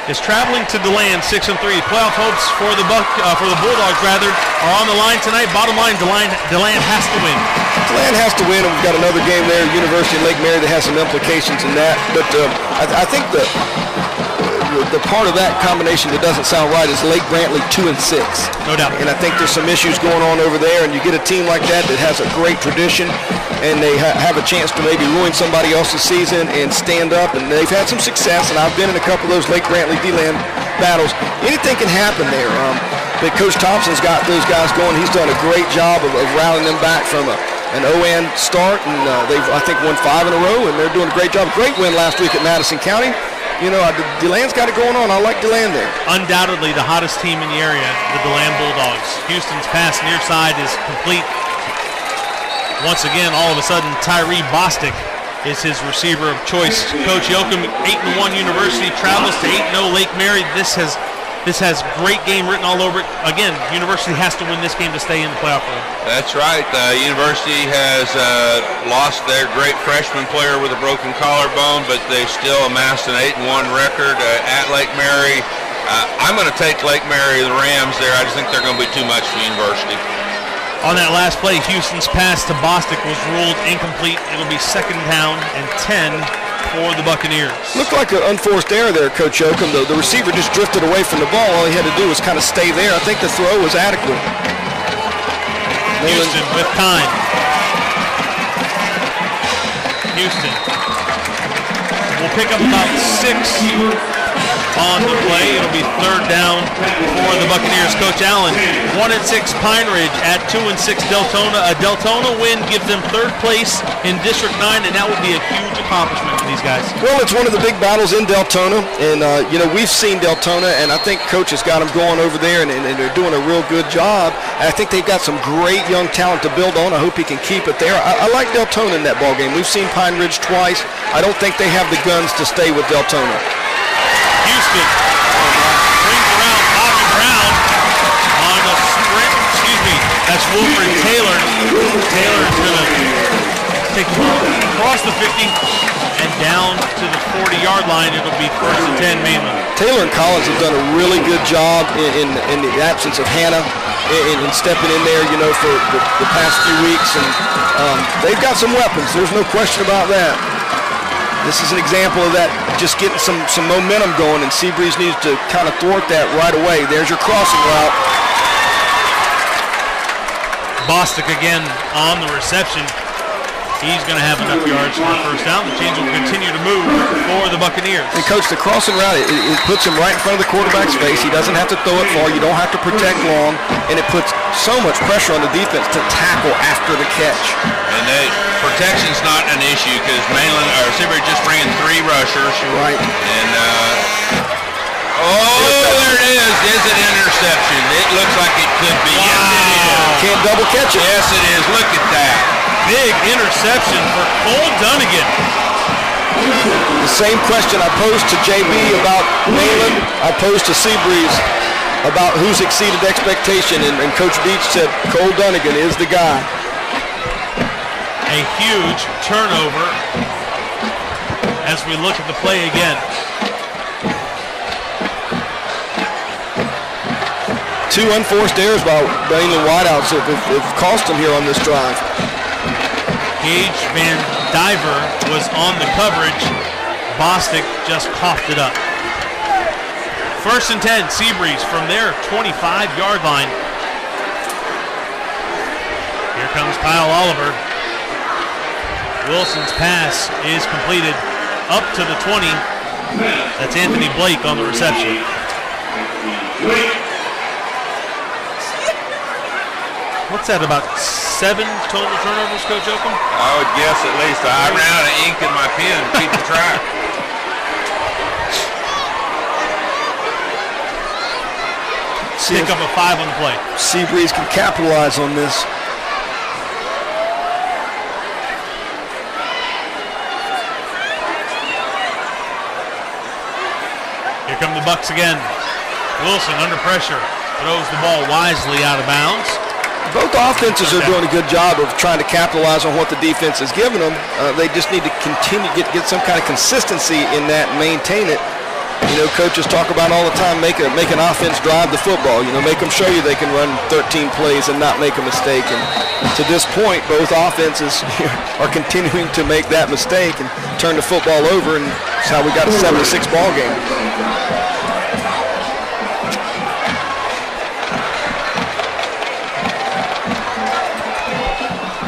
Is traveling to DeLand 6-3. Playoff hopes for the Bulldogs are on the line tonight. Bottom line, DeLand has to win. DeLand has to win, and we've got another game there, University of Lake Mary, that has some implications in that. But I think the part of that combination that doesn't sound right is Lake Brantley 2-6. No doubt. And I think there's some issues going on over there, and you get a team like that has a great tradition, and they have a chance to maybe ruin somebody else's season and stand up, and they've had some success, and I've been in a couple of those Lake Brantley DeLand battles. Anything can happen there. But Coach Thompson's got those guys going. He's done a great job of rallying them back from an OAN start, and they've, I think, won 5 in a row, and they're doing a great job. Great win last week at Madison County. DeLand's got it going on. I like DeLand there. Undoubtedly the hottest team in the area, the DeLand Bulldogs. Houston's pass near side is complete. Once again, all of a sudden, Tyree Bostic is his receiver of choice. Coach Yoakum, 8-1 University, travels to 8-0 Lake Mary. This has This has great game written all over it. Again, University has to win this game to stay in the playoff run. That's right. University has lost their great freshman player with a broken collarbone, but they still amassed an 8-1 record at Lake Mary. I'm going to take Lake Mary, the Rams there. I just think they're going to be too much for University. On that last play, Houston's pass to Bostic was ruled incomplete. It'll be 2nd down and 10 for the Buccaneers. Looked like an unforced error there, Coach Oakham. The receiver just drifted away from the ball. All he had to do was kind of stay there. I think the throw was adequate. Houston with time. Houston will pick up about 6 on the play. It'll be 3rd down for the Buccaneers. Coach Allen, 1-6 Pine Ridge at 2-6 Deltona. A Deltona win gives them 3rd place in District 9, and that would be a huge accomplishment for these guys. Well, it's one of the big battles in Deltona, and you know, we've seen Deltona, and I think Coach has got them going over there, and they're doing a real good job. And I think they've got some great young talent to build on. I hope he can keep it there. I like Deltona in that ball game. We've seen Pine Ridge twice. I don't think they have the guns to stay with Deltona. Houston brings around Bobby Brown on a sprint. Excuse me, that's Wilfred Taylor. Taylor is going to take the ball across the 50 and down to the 40-yard line. It'll be 1st and 10 Mainland. Taylor and Collins have done a really good job in the absence of Hannah in stepping in there, you know, for the past few weeks. And they've got some weapons. There's no question about that. This is an example of that, just getting some momentum going, and SEABREEZE needs to kind of thwart that right away. There's your crossing route. Bostic again on the reception. He's going to have enough yards for a 1st down. The chains will continue to move for the Buccaneers. And Coach, the crossing route, it puts him right in front of the quarterback's face. He doesn't have to throw it far. You don't have to protect long, and it puts so much pressure on the defense to tackle after the catch. And protection's not an issue because SEABREEZE just ran 3 rushers. Right. And there it is. Is it interception? It looks like it could be. Wow. Yes, it is. Can't double catch it. Yes, it is. Look at that. Big interception for Cole Dunnigan. The same question I posed to JB about Mainland, I posed to SEABREEZE about who's exceeded expectation, and Coach Beach said Cole Dunnigan is the guy. A huge turnover as we look at the play again. 2 unforced errors by Mainland wideouts have cost them here on this drive. Gage Van Diver was on the coverage. Bostic just coughed it up. 1st and 10, SEABREEZE from their 25-yard line. Here comes Kyle Oliver. Wilson's pass is completed up to the 20. That's Anthony Blake on the reception. What's that, about 7 total turnovers, Coach Oakham? I would guess at least. I ran out of ink in my pen to keep the track. Pick up a 5 on the play. SEABREEZE can capitalize on this. Here come the Bucks again. Wilson under pressure. Throws the ball wisely out of bounds. Both offenses are doing a good job of trying to capitalize on what the defense is giving them. They just need to continue to get some kind of consistency in that and maintain it. You know, coaches talk about all the time, make an offense drive the football. You know, make them show you they can run 13 plays and not make a mistake. And to this point, both offenses are continuing to make that mistake and turn the football over, and that's how we got a 7-6 ball game.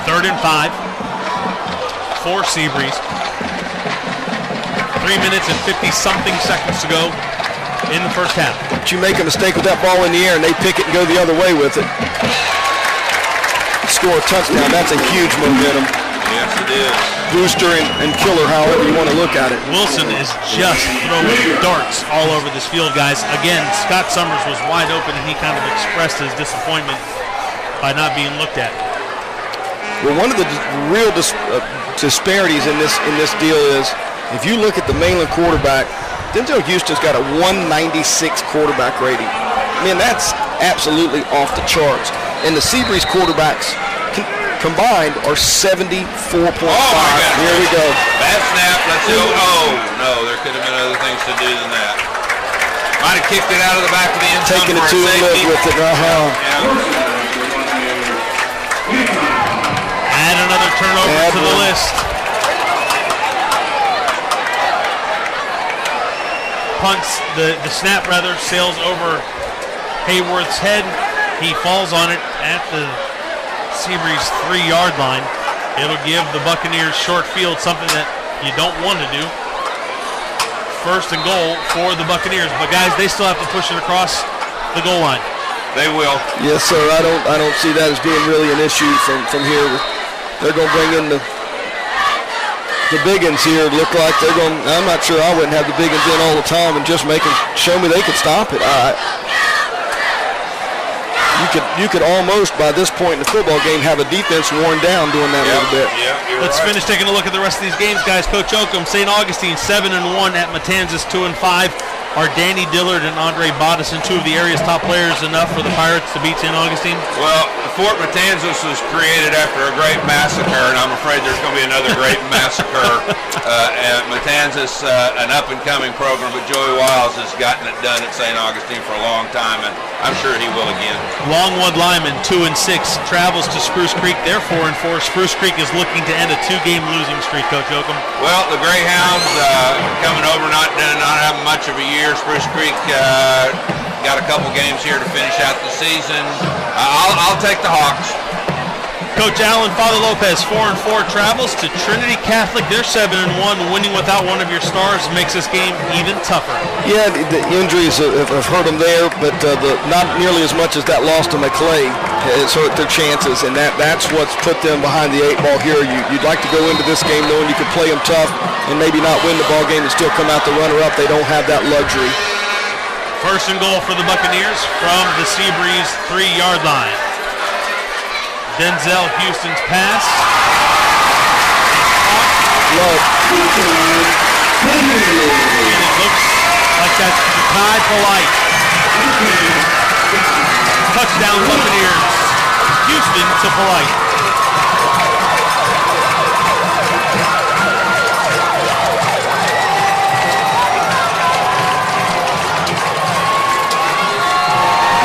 3rd and 5 for SEABREEZE. 3 minutes and 50-something seconds to go in the 1st half. But you make a mistake with that ball in the air and they pick it and go the other way with it. Score a touchdown, that's a huge momentum. Yes, it is. Booster and killer, however you want to look at it. Wilson is just throwing darts all over this field, guys. Again, Scott Summers was wide open and he kind of expressed his disappointment by not being looked at. Well, one of the real disparities in this deal is, if you look at the Mainland quarterback, Denzel Houston's got a 196 quarterback rating. I mean, that's absolutely off the charts. And the SEABREEZE quarterbacks combined are 74.5. Here we go. Bad snap. Let's go. Oh, no, there could have been other things to do than that. Might have kicked it out of the back of the end zone. Taking it to the live with it. Add another turnover to the list. Punts, the snap rather, sails over Hayworth's head. He falls on it at the SEABREEZE 3-yard line. It'll give the Buccaneers short field, something that you don't want to do. First and goal for the Buccaneers, but guys, they still have to push it across the goal line. They will. Yes, sir. I don't see that as being really an issue from here. They're going to bring in the biggins here. Look like they're going. I'm not sure I wouldn't have the biggins in all the time and just show me they could stop it. You could almost, by this point in the football game, have a defense worn down doing that a little bit. Yeah, Let's finish taking a look at the rest of these games, guys. Coach Oakham, St. Augustine 7-1 at Matanzas 2-5. Are Danny Dillard and Andre Bodison, two of the area's top players, enough for the Pirates to beat St. Augustine? Well, Fort Matanzas was created after a great massacre, and I'm afraid there's going to be another great massacre at Matanzas, an up-and-coming program, but Joey Wiles has gotten it done at St. Augustine for a long time, and I'm sure he will again. Longwood Lyman 2-6 travels to Spruce Creek. They're 4-4. Spruce Creek is looking to end a 2-game losing streak, Coach Oakham. Well, the Greyhounds coming over, not having much of a year. Spruce Creek got a couple games here to finish out the season. I'll take the Hawks. Coach Allen, Father Lopez 4-4 travels to Trinity Catholic. They're 7-1. Winning without one of your stars makes this game even tougher. Yeah, the injuries have hurt them there, but not nearly as much as that loss to McClay has hurt their chances, and that's what's put them behind the 8 ball here. You'd like to go into this game knowing you could play them tough and maybe not win the ball game and still come out the runner-up. They don't have that luxury. First and goal for the Buccaneers from the SEABREEZE 3-yard line. Denzel Houston's pass. Low. And it looks like that's Kai Polite. Touchdown Buccaneers. Houston to Polite.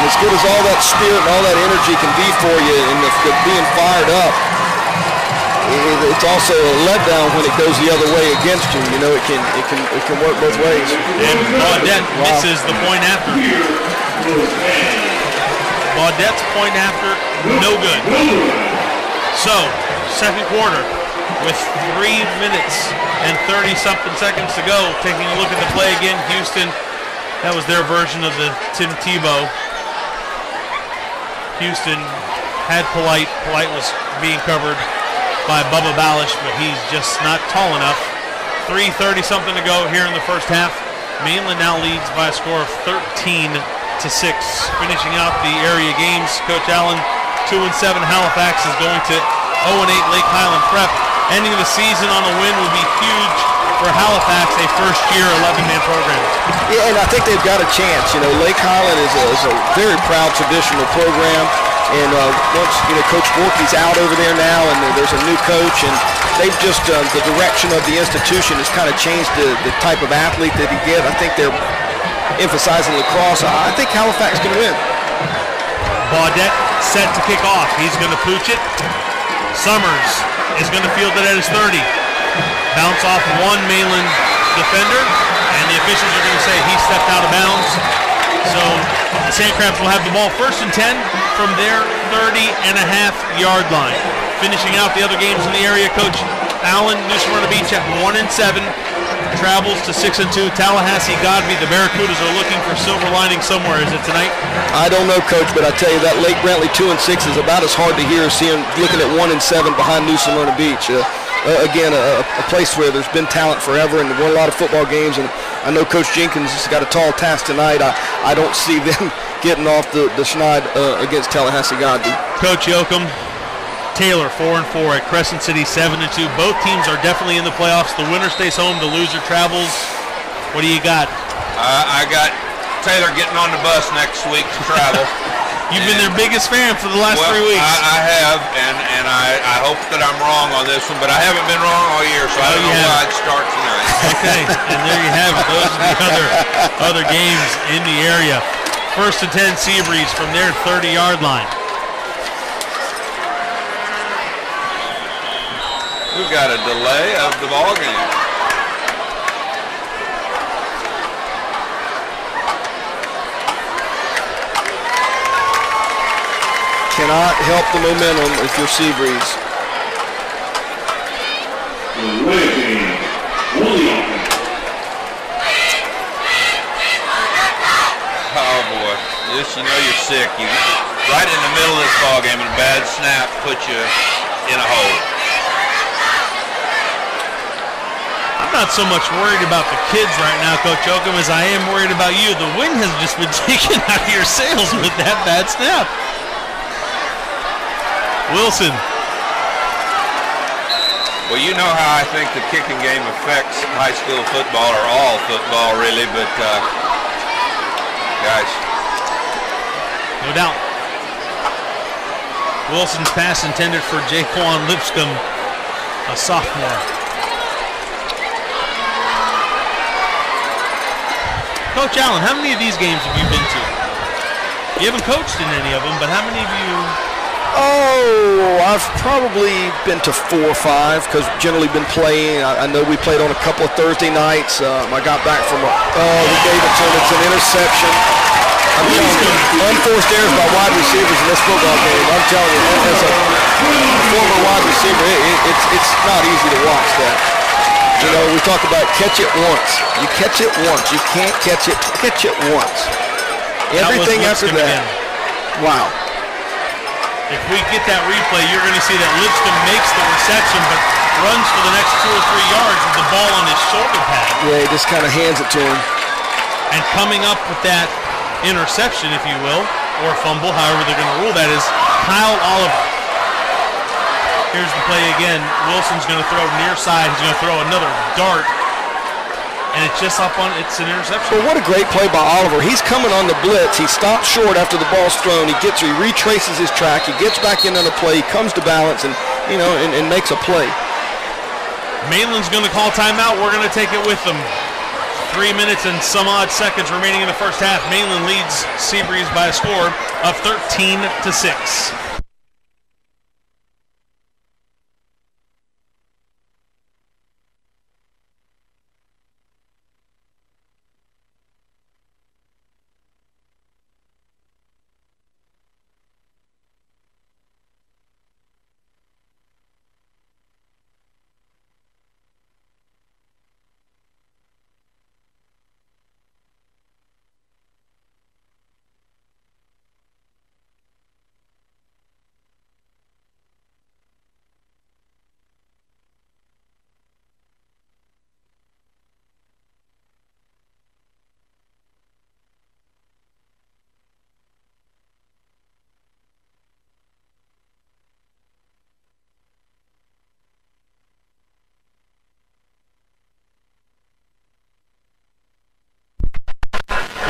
As good as all that spirit and all that energy can be for you and being fired up, it's also a letdown when it goes the other way against you. You know, it can work both ways. And Baudette misses the point after. Baudette's point after, no good. So, second quarter with 3 minutes and 30-something seconds to go. Taking a look at the play again, Houston, that was their version of the Tim Tebow. Houston had Polite. Polite was being covered by Bubba Balish, but he's just not tall enough. 3:30-something to go here in the first half. Mainland now leads by a score of 13-6. Finishing out the area games, Coach Allen, 2-7. Halifax is going to 0-8 Lake Highland Prep. Ending the season on a win would be huge for Halifax, a first-year 11-man program. Yeah, and I think they've got a chance. You know, Lake Highland is a very proud traditional program, and once Coach Borky's out over there now, and there's a new coach, and they've just the direction of the institution has kind of changed the type of athlete that he get. I think they're emphasizing lacrosse. I think Halifax can win. Baudette set to kick off. He's going to pooch it. Summers is going to field it at his 30. Bounce off one Mainland defender, and the officials are going to say he stepped out of bounds. So the SANDCRABS will have the ball 1st and 10 from their 30.5-yard line. Finishing out the other games in the area, Coach Allen, New Smyrna Beach at 1-7, travels to 6-2. Tallahassee Godby, the Barracudas are looking for silver lining somewhere. Is it tonight? I don't know, Coach, but I tell you that Lake Brantley 2-6 is about as hard to hear as looking at 1-7 behind New Smyrna Beach. Again, a place where there's been talent forever and won a lot of football games, and I know Coach Jenkins has got a tall task tonight. I don't see them getting off the schneid against Tallahassee Godby. Coach Yoakum, Taylor 4-4 at Crescent City 7-2. Both teams are definitely in the playoffs. The winner stays home, the loser travels What do you got? I got Taylor getting on the bus next week to travel. You've been their biggest fan for the last 3 weeks. I have, and I hope that I'm wrong on this one, but I haven't been wrong all year, so I don't know why I'd start tonight. Okay, and there you have it. Those are the other games in the area. 1st and 10 SEABREEZE from their 30-yard line. We've got a delay of the ball game. Cannot help the momentum if you're SEABREEZE. Oh boy, this, you know you're sick. You right in the middle of this ball game, and a bad snap puts you in a hole. I'm not so much worried about the kids right now, Coach Oakham, as I am worried about you. The wind has just been taken out of your sails with that bad snap. Wilson. Well, you know how I think the kicking game affects high school football, or all football really, but guys. No doubt. Wilson's pass intended for Jaquan Lipscomb, a sophomore. Coach Allen, how many of these games have you been to? You haven't coached in any of them, but how many of you? Oh, I've probably been to 4 or 5 because generally been playing. I know we played on a couple of Thursday nights. I got back from we gave it to him. It's an interception. I'm telling you, unforced errors by wide receivers in this football game. I'm telling you, as a former wide receiver, it's not easy to watch that. You know, we talk about catch it once. You catch it once. You can't catch it once. Everything after that. Wow. If we get that replay, you're going to see that Lipscomb makes the reception, but runs for the next 2 or 3 yards with the ball on his shoulder pad. Yeah, he just kind of hands it to him. And coming up with that interception, if you will, or fumble, however they're going to rule that, is Kyle Oliver. Here's the play again. Wilson's going to throw near side. He's going to throw another dart. And it's just up on, it's an interception. Well, what a great play by Oliver. He's coming on the blitz. He stops short after the ball's thrown. He retraces his track. He gets back in on the play. He comes to balance and, you know, and makes a play. Mainland's going to call timeout. We're going to take it with them. 3 minutes and some odd seconds remaining in the first half. Mainland leads SEABREEZE by a score of 13-6.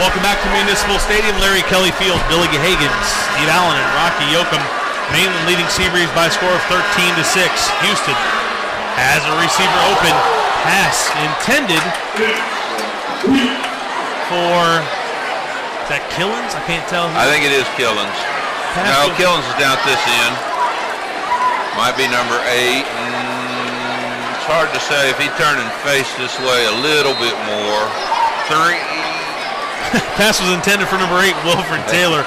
Welcome back to Municipal Stadium, Larry Kelly Field, Billy Gahagan, Steve Allen, and Rocky Yoakum. Mainland leading SEABREEZE by a score of 13-6. Houston has a receiver open. Pass intended for, is that Killens? I can't tell. I think it is Killens. No, Killens is down at this end. Might be number 8. It's hard to say if he turned and faced this way a little bit more. 3. Pass was intended for number 8, Wilfred Taylor,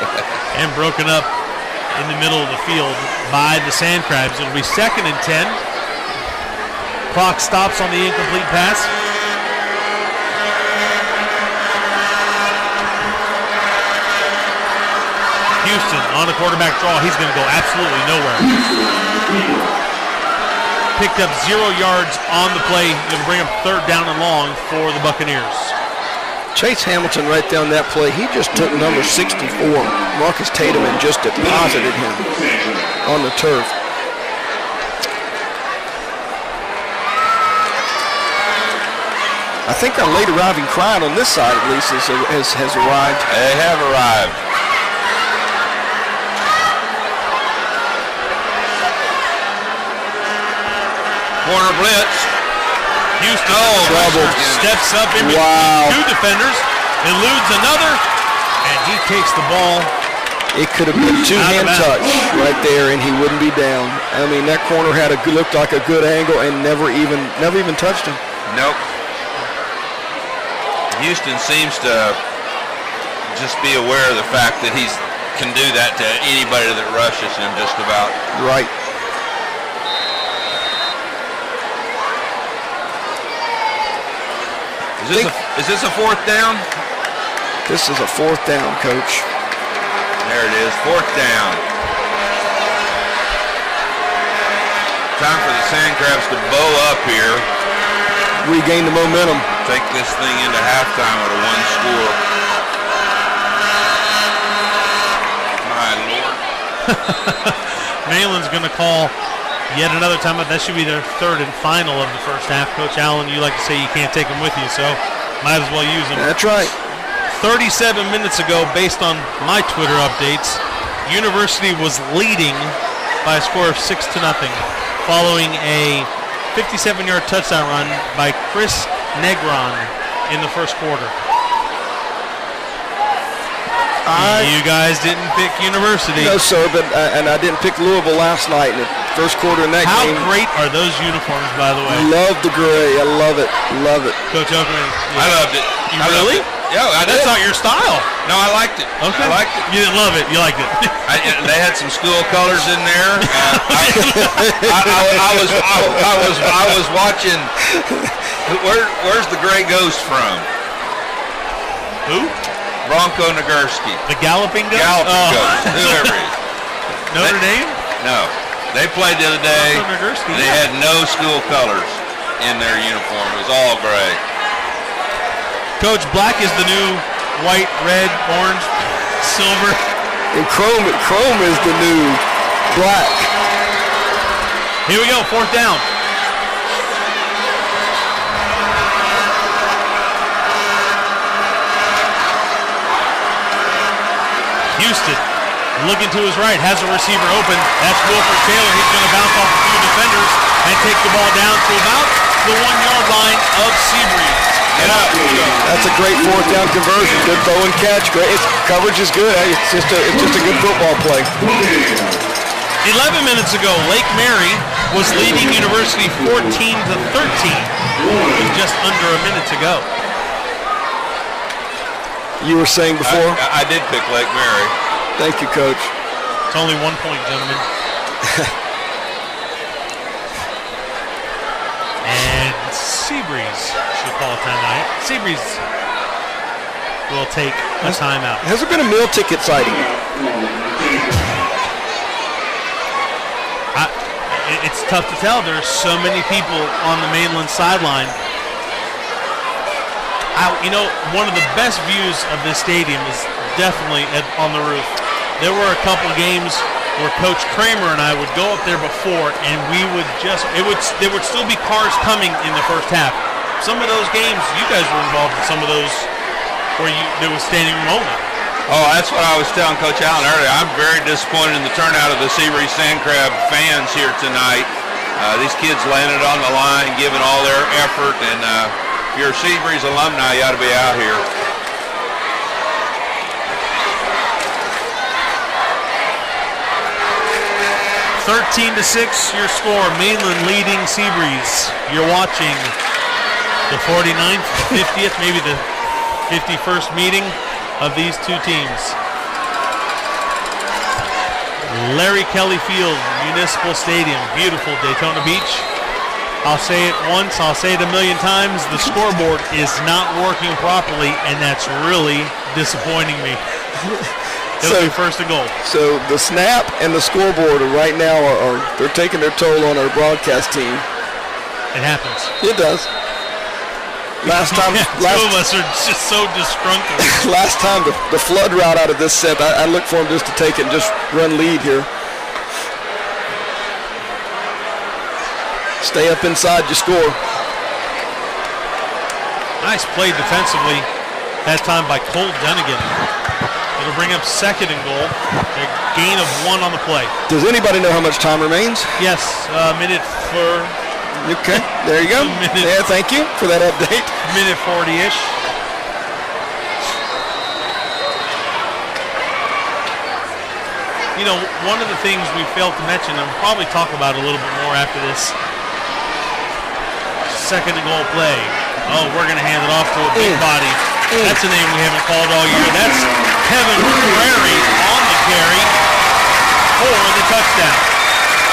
and broken up in the middle of the field by the SANDCRABS. It'll be 2nd and 10. Clock stops on the incomplete pass. Houston on the quarterback draw. He's going to go absolutely nowhere. Picked up 0 yards on the play. Going to bring up 3rd down and long for the Buccaneers. Chase Hamilton right down that play, he just took number 64, Marcus Tatum, and just deposited him on the turf. I think our late arriving crowd on this side at least has arrived. They have arrived. Corner blitz. Houston steps up in between 2 defenders, eludes another, and he takes the ball. It could have been 2-hand touch right there, and he wouldn't be down. I mean, that corner looked like a good angle and never even touched him. Nope. Houston seems to just be aware of the fact that he can do that to anybody that rushes him, just about. Right. Is this a 4th down? This is a 4th down, Coach. There it is, 4th down. Time for the SANDCRABS to bow up here. Regain the momentum. Take this thing into halftime with a 1-score. My Lord. Mainland's going to call yet another timeout. That should be their 3rd and final of the first half. Coach Allen, you like to say you can't take them with you, so might as well use them. That's right. 37 minutes ago, based on my Twitter updates, University was leading by a score of 6-0, following a 57-yard touchdown run by Chris Negron in the first quarter. You guys didn't pick University. No, sir, but and I didn't pick Louisville last night in the first quarter in that game. How great are those uniforms, by the way? Love the gray. I love it. Love it. Coach Oakman. I loved it. You really? Yeah, I did. That's not your style. No, I liked it. Okay. I liked it. You didn't love it. You liked it. They had some school colors in there. I was watching. Where's the gray ghost from? Who? Bronco Nagurski. The Galloping Ghost? Galloping Ghost, whoever he is. Notre Dame? No. They played the other day. Bronco Nagurski, They had no school colors in their uniform. It was all gray. Coach, black is the new white, red, orange, silver. And chrome is the new black. Here we go, 4th down. Houston looking to his right, has a receiver open. That's Wilford Taylor. He's going to bounce off a few defenders and take the ball down to about the 1-yard line of SEABREEZE. Get up. That's a great 4th down conversion. Good throw and catch. Great. Coverage is good. It's just a good football play. 11 minutes ago, Lake Mary was leading University 14-13 with just under a minute to go. You were saying before? I did pick Lake Mary. Thank you, Coach. It's only 1 point, gentlemen. And SEABREEZE should call a timeout. SEABREEZE will take a timeout. Has there been a meal ticket sighting? It's tough to tell. There's so many people on the Mainland sideline. One of the best views of this stadium is definitely on the roof. There were a couple games where Coach Kramer and I would go up there before, and there would still be cars coming in the first half. Some of those games, you guys were involved in some of those where there was standing room only. Oh, that's what I was telling Coach Allen earlier. I'm very disappointed in the turnout of the SEABREEZE SANDCRAB fans here tonight. These kids laying it on the line, giving all their effort, and if you're a SEABREEZE alumni, you ought to be out here. (13-6) your score. Mainland leading SEABREEZE. You're watching the 49th, 50th, maybe the 51st meeting of these two teams. Larry Kelly Field, Municipal Stadium, beautiful Daytona Beach. I'll say it once, I'll say it a million times. The scoreboard is not working properly, and that's really disappointing me. It'll be 1st and goal. So the snap and the scoreboard right now they're taking their toll on our broadcast team. It happens. It does. Last time, two of us are just so disgruntled. Last time the flood route out of this set, I looked for him just to take it and just run lead here. Stay up inside, you score. Nice play defensively, that time by Cole Dunnigan. It'll bring up 2nd and goal. A gain of 1 on the play. Does anybody know how much time remains? Yes, a minute for... Okay, there you go. Yeah, thank you for that update. Minute 40-ish. You know, one of the things we failed to mention, and we'll probably talk about a little bit more after this 2nd and goal play. Oh, we're going to hand it off to a big body. That's a name we haven't called all year. That's Kevin Prairie on the carry for the touchdown.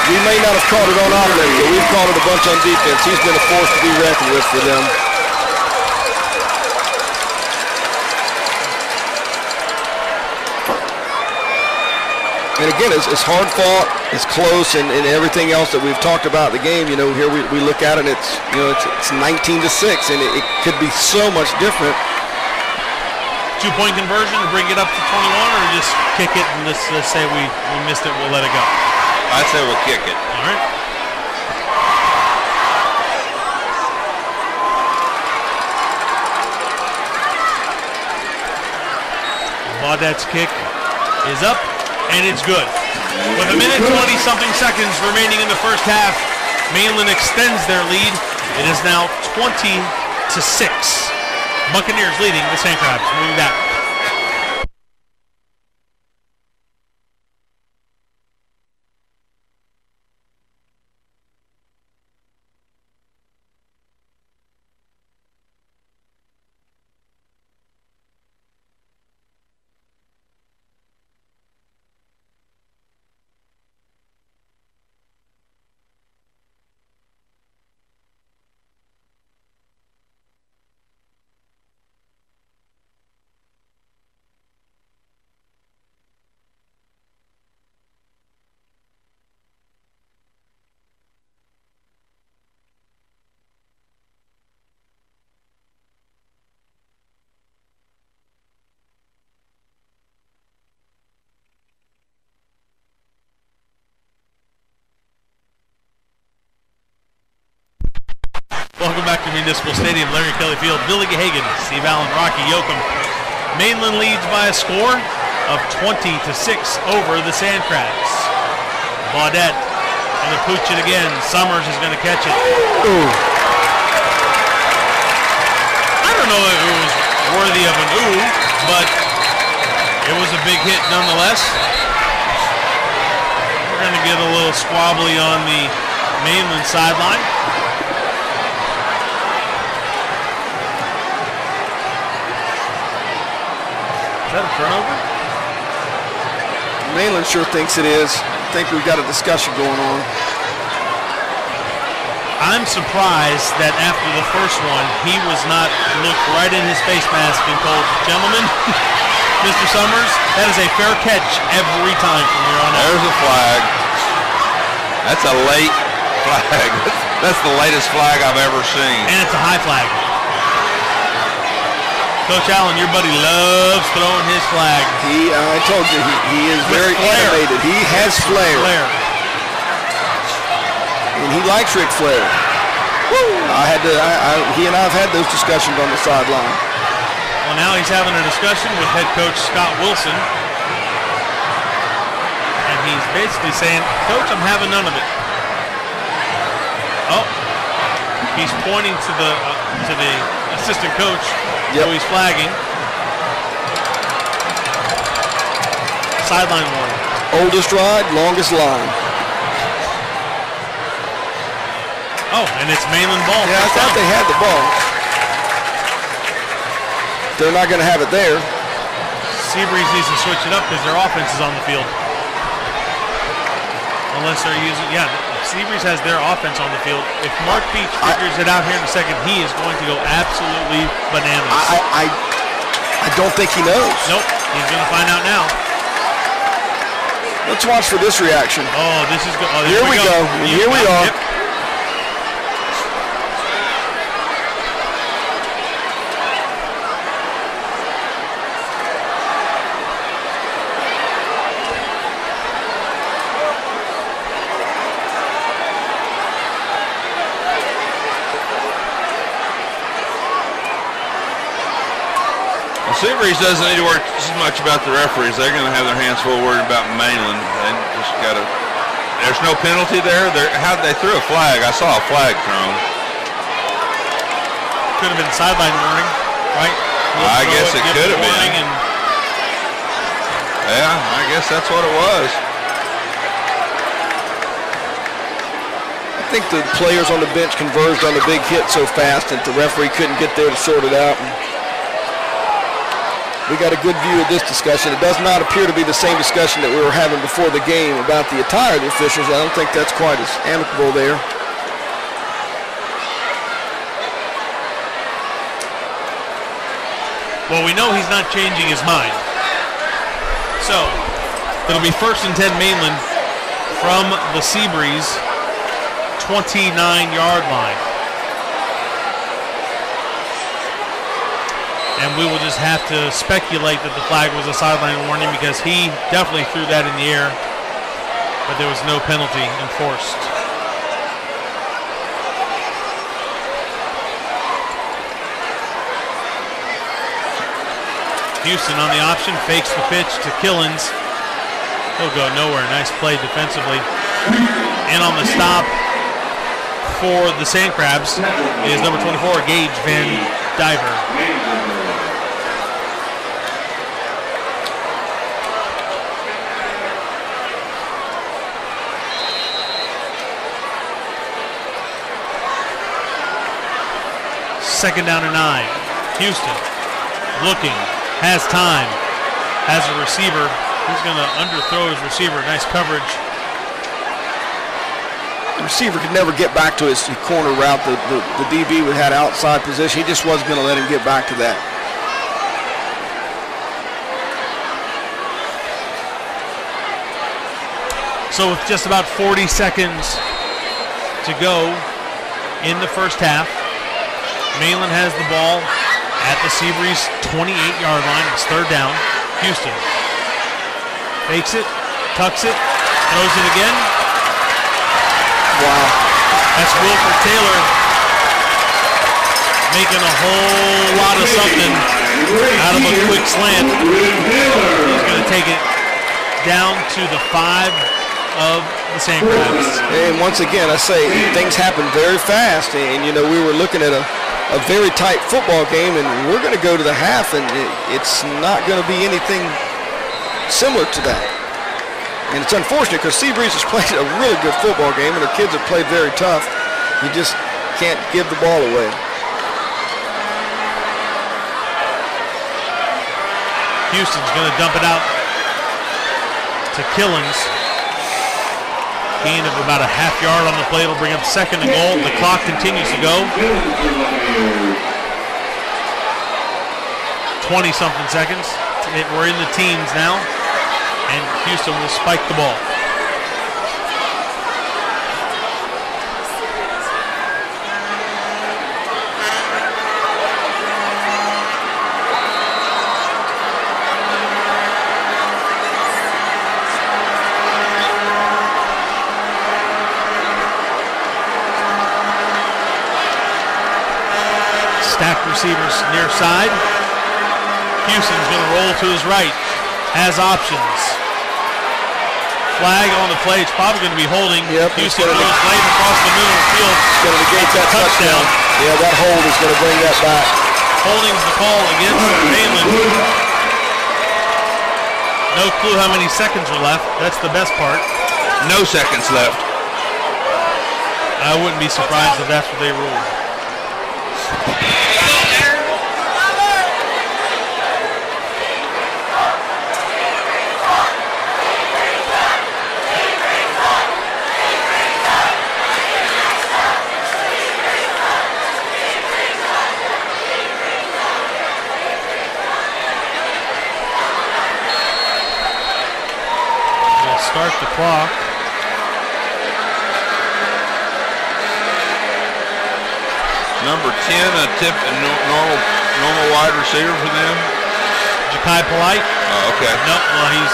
We may not have called it on offense, but we've called it a bunch on defense. He's been a force to be reckoned with for them. And again, it's hard fought, it's close, and everything else that we've talked about in the game. You know, here we look at it, it's 19-6, and it could be so much different. 2-point conversion to bring it up to 21, or just kick it and let's say we missed it, we'll let it go. I'd say we'll kick it. All right. Baudette's kick is up. And it's good. With a minute 20-something seconds remaining in the first half, Mainland extends their lead. It is now 20-6. Buccaneers leading the SANDCRABS. Moving back. Welcome back to Municipal Stadium, Larry Kelly Field. Billy Gahagan, Steve Allen, Rocky Yoakum. Mainland leads by a score of 20-6 over the SANDCRABS. Baudette going to pooch it again. Summers is going to catch it. Ooh. I don't know if it was worthy of an ooh, but it was a big hit nonetheless. We're going to get a little squabbly on the Mainland sideline. Is that a turnover? Mainland sure thinks it is. I think we've got a discussion going on. I'm surprised that after the first one, he was not looked right in his face mask and told, gentlemen, Mr. Summers, that is a fair catch every time from here on out. There's a flag. That's a late flag. That's the latest flag I've ever seen. And it's a high flag. Coach Allen, your buddy loves throwing his flag. I told you, he is very animated. He has flair. And he likes Ric Flair. He and I have had those discussions on the sideline. Well, now he's having a discussion with head coach Scott Wilson. And he's basically saying, Coach, I'm having none of it. Oh, he's pointing to the assistant coach. Yep. So he's flagging. Sideline warning. Oldest ride, longest line. Oh, and it's Mainland ball. Yeah, I thought they had the ball. They're not going to have it there. SEABREEZE needs to switch it up because their offense is on the field. Unless they're using, SEABREEZE has their offense on the field. If Mark Beach figures it out here in a second, he is going to go absolutely bananas. I don't think he knows. Nope, he's going to find out now. Let's watch for this reaction. Oh, this is good. Oh, here we go. Here we are. Yep. SEABREEZE doesn't need to worry as much about the referees. They're going to have their hands full worried about Mainland. They just got to. There's no penalty there. How they threw a flag? I saw a flag thrown. Could have been sideline warning, right? I guess it could have been. Yeah, I guess that's what it was. I think the players on the bench converged on the big hit so fast that the referee couldn't get there to sort it out. We got a good view of this discussion. It does not appear to be the same discussion that we were having before the game about the attire of the officials. I don't think that's quite as amicable there. Well, we know he's not changing his mind. So, it'll be 1st and 10 Mainland from the SEABREEZE 29-yard line. And we will just have to speculate that the flag was a sideline warning because he definitely threw that in the air, but there was no penalty enforced. Houston on the option, fakes the pitch to Killens. He'll go nowhere. Nice play defensively. And on the stop for the SANDCRABS is number 24, Gage Van Diver. Second down and 9. Houston looking, has time, has a receiver. He's going to underthrow his receiver. Nice coverage. The receiver could never get back to his corner route. The DB had outside position. He just wasn't going to let him get back to that. So with just about 40 seconds to go in the first half, Mainland has the ball at the SEABREEZE 28-yard line. It's 3rd down. Houston fakes it, tucks it, throws it again. Wow. That's Wilford Taylor making a whole lot of something out of a quick slant. He's going to take it down to the 5 of the SANDCRABS. And once again, I say things happen very fast. And, you know, we were looking at a very tight football game, and we're going to go to the half, and it's not going to be anything similar to that. And it's unfortunate because SEABREEZE has played a really good football game, and their kids have played very tough. You just can't give the ball away. Houston's going to dump it out to Killens. Gain of about a half yard on the play. It'll bring up 2nd and goal. The clock continues to go. 20-something seconds. We're in the teens now. And Houston will spike the ball. Stacked receivers near side. Houston's going to roll to his right. Has options. Flag on the play. It's probably going to be holding. Yep, Houston goes late across the middle of the field. It's going to negate that touchdown. Yeah, that hold is going to bring that back. Holding's the call against Mainland. No clue how many seconds are left. That's the best part. No seconds left. I wouldn't be surprised if that's what they ruled. Start the clock. Number 10, a normal wide receiver for them. Ja'Kai Polite. Oh, okay. No, well, he's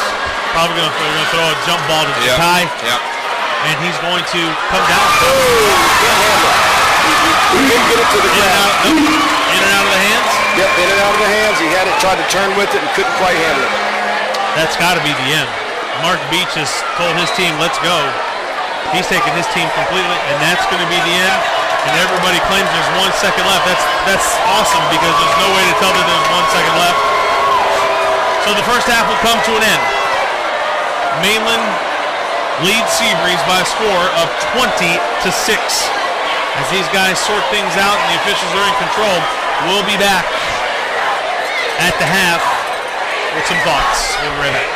probably going to throw a jump ball to Ja'Kai. Yep. And he's going to come down. He didn't get it to the ground. In and out of the hands? Yep, in and out of the hands. He had it, tried to turn with it, and couldn't quite handle it. That's got to be the end. Mark Beach has told his team, let's go. He's taken his team completely, and that's going to be the end. And everybody claims there's 1 second left. That's awesome because there's no way to tell that there's 1 second left. So the first half will come to an end. Mainland leads SEABREEZE by a score of 20-6. As these guys sort things out and the officials are in control, we'll be back at the half with some thoughts. We'll be right back.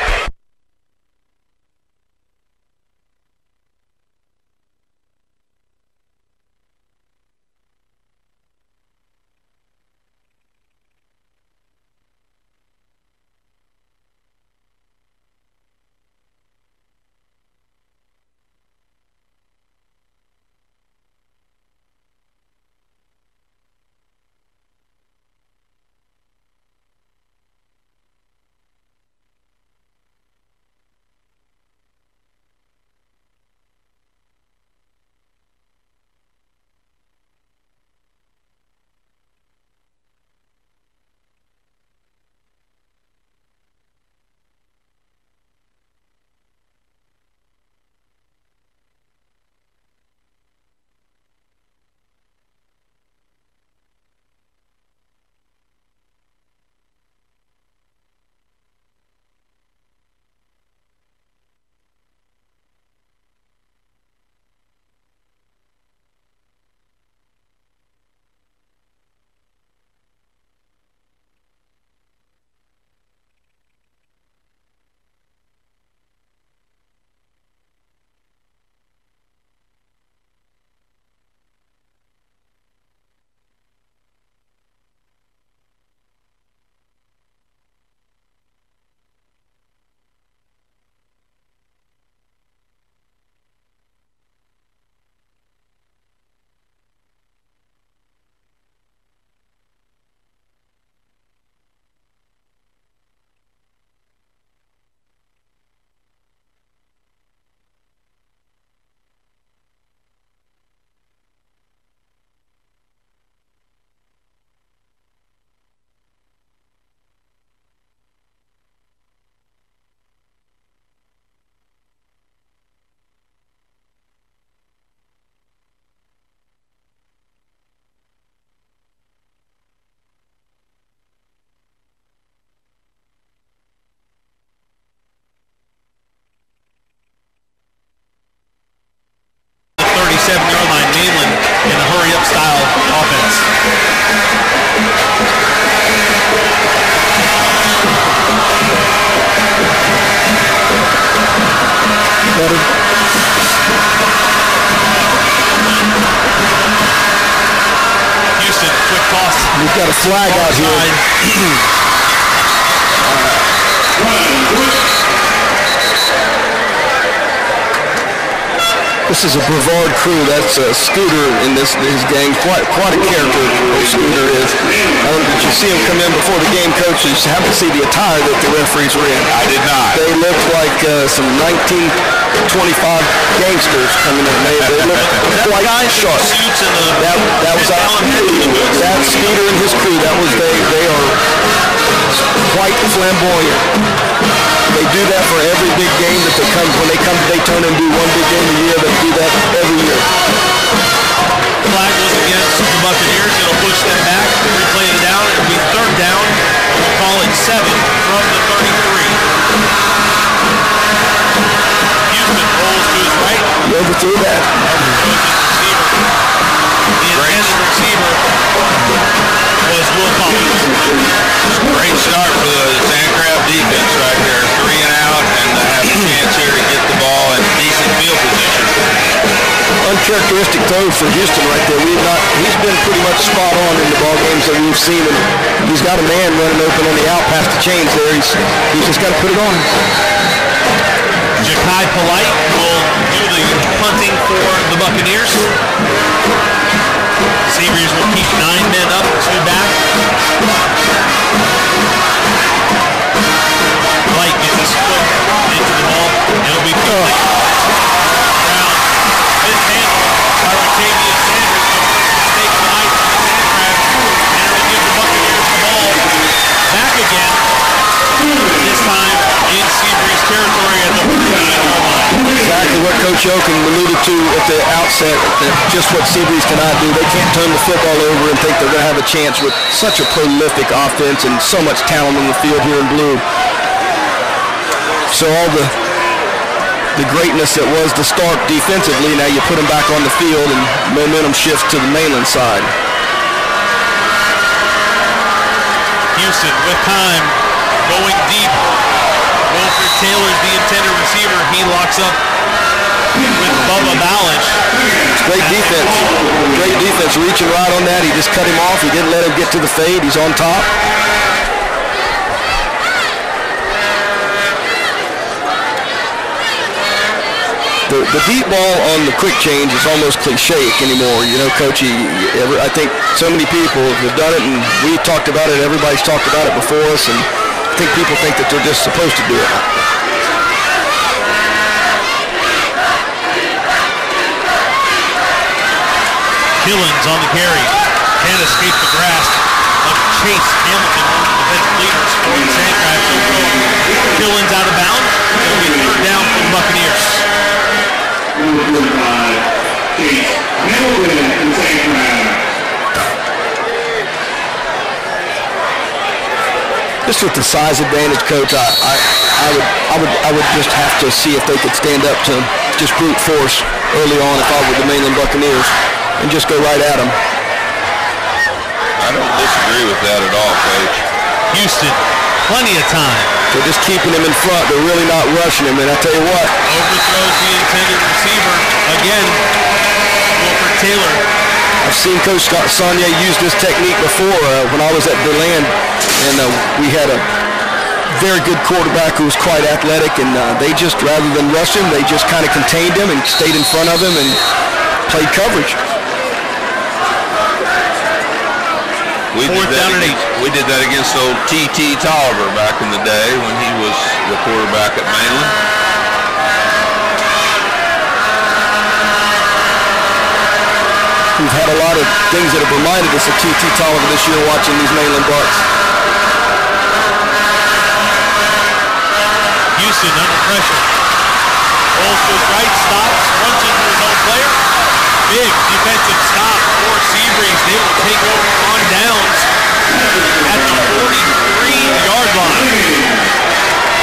We've got a flag out here. This is a Brevard crew. That's Scooter in his gang. Quite a character, Scooter is. Did you see him come in before the game, coach? You happen to see the attire that the referees were in. I did not. They looked like some 1925 gangsters coming in. They looked quite sharp. That was that's Scooter and his crew. They are quite flamboyant. They do that for every big game that they come. When they come to Daytona and do one big game a year, they do that every year. Flag goes against the Buccaneers. It'll push them back. Replay it down. It'll be third down. We'll call it 7 from the 33. Houston rolls to his right. You overthrew that. The intended receiver was Will Collins. Great start for the SANDCRABS defense right there. 3 and out, and have a chance here to get the ball in decent field position. Uncharacteristic throw for Houston right there. He's been pretty much spot on in the ball games that we've seen him. He's got a man running open on the out past the chains there. He's just got to put it on. Ja'Kai Polite will do the punting for the Buccaneers. SEABREEZE will keep 9 men up, 2 back. Polite gets his foot into the ball. It'll be complete. Brown mishandled by Octavius Sanders. The first mistake tonight for the SANDCRABS. And it'll give Coach Yokin alluded to at the outset just what SEABREEZE cannot do. They can't turn the football over and think they're going to have a chance with such a prolific offense and so much talent on the field here in blue. So all the greatness that was the start defensively, now you put them back on the field and momentum shifts to the Mainland side. Houston with time, going deep. Wilfred Taylor's the intended receiver. He locks up with Bubba Balish. It's great defense. Great defense. Reaching right on that. He just cut him off. He didn't let him get to the fade. He's on top. The deep ball on the quick change is almost cliche anymore. You know, Coach, I think so many people have done it, and we talked about it. Everybody's talked about it before us, and I think people think that they're just supposed to do it. Killens on the carry. Can't escape the grasp of Chase Hamilton, one of the defensive leaders for the SANDCRABS. Killens out of bounds. It'll be third down for the Buccaneers. Just with the size advantage, Coach, I would just have to see if they could stand up to just brute force early on if I were the Mainland Buccaneers and just go right at them. I don't disagree with that at all, Coach. Houston, plenty of time. They're just keeping him in front. They're really not rushing him, and I tell you what. Overthrows the intended receiver. Again, Wilfred Taylor. I've seen Coach Scott Saunier use this technique before when I was at Berlin, and we had a very good quarterback who was quite athletic, and they just, rather than rush him, they just kind of contained him and stayed in front of him and played coverage. We did that against old T.T. Tolliver back in the day when he was the quarterback at Mainland. We've had a lot of things that have reminded us of T.T. Tolliver this year watching these Mainland Bucks. Houston under pressure. Rolls to his right, stops, runs into his own player. Big defensive stop for SEABREEZE. They will take over on downs at the 43-yard line.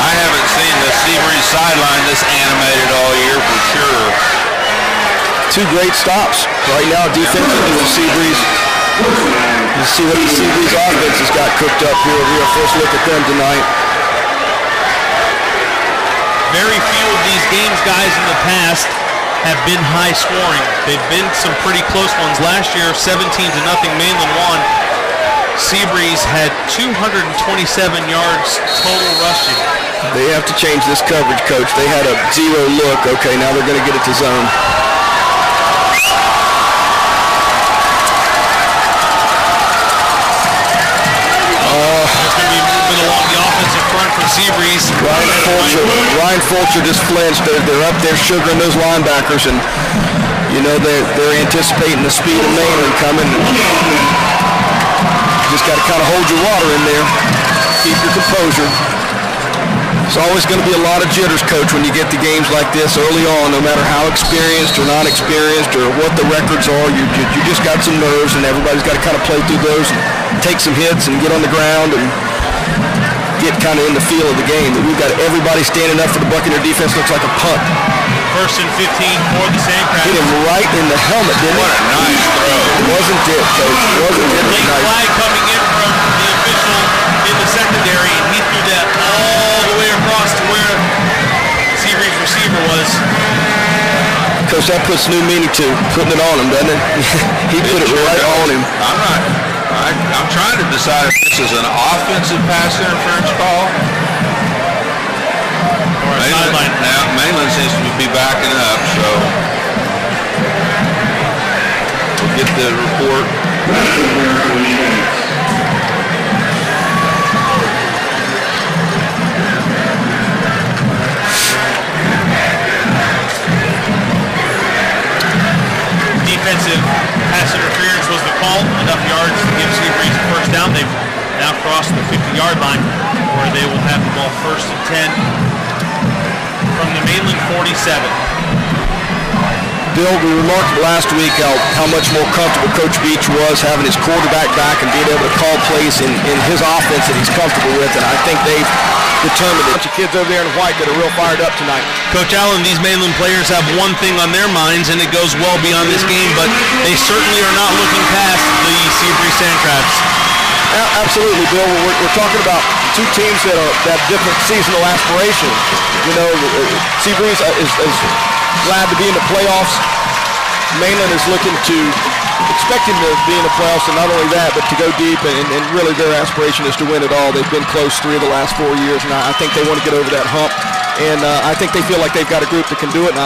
I haven't seen the SEABREEZE sideline this animated all year for sure. Two great stops right now defensively with SEABREEZE. You see what the SEABREEZE offense has got cooked up here. We'll first look at them tonight. Very few of these games, guys, in the past have been high scoring. They've been some pretty close ones. Last year, 17-0, Mainland won. SEABREEZE had 227 yards total rushing. They have to change this coverage, Coach. They had a zero look. Okay, now they're going to get it to zone. There's going to be movement along the offensive front for SEABREEZE. Ryan Fulcher just flinched. They're up there sugaring those linebackers, and you know they're anticipating the speed of Mainland coming. Just got to kind of hold your water in there. Keep your composure. There's always going to be a lot of jitters, Coach, when you get to games like this early on, no matter how experienced or not experienced or what the records are. You just got some nerves, and everybody's got to kind of play through those and take some hits and get on the ground and get kind of in the feel of the game. But we've got everybody standing up for the Buccaneer defense. Looks like a punt. First and 15 for the SANDCRABS. Hit him right in the helmet, didn't it? What a nice throw. Wasn't it, Coach? Wasn't it? Late Nice. flag coming in from the official in the secondary, and he threw that all the way across to where SEABREEZE receiver was. Coach, that puts new meaning to putting it on him, doesn't it? He put it right on him. I'm trying to decide if this is an offensive pass interference call. Or a sideline. Now, Mainland seems to be backing up, so we'll get the report. Defensive pass interference was the call. Enough yards to give SEABREEZE a first down. They've now crossed the 50-yard line, where they will have the ball first and 10 from the Mainland 47. Bill, we remarked last week how much more comfortable Coach Beach was having his quarterback back and being able to call plays in his offense that he's comfortable with, and I think they've determined it. A bunch of kids over there in white that are real fired up tonight. Coach Allen, these Mainland players have one thing on their minds, and it goes well beyond this game, but they certainly are not looking past the SEABREEZE SANDCRABS. Absolutely, Bill. We're talking about two teams that have different seasonal aspirations. You know, SEABREEZE is glad to be in the playoffs. Mainland is expecting to be in the playoffs, and not only that, but to go deep, and really their aspiration is to win it all. They've been close 3 of the last 4 years, and I think they want to get over that hump, and I think they feel like they've got a group that can do it, and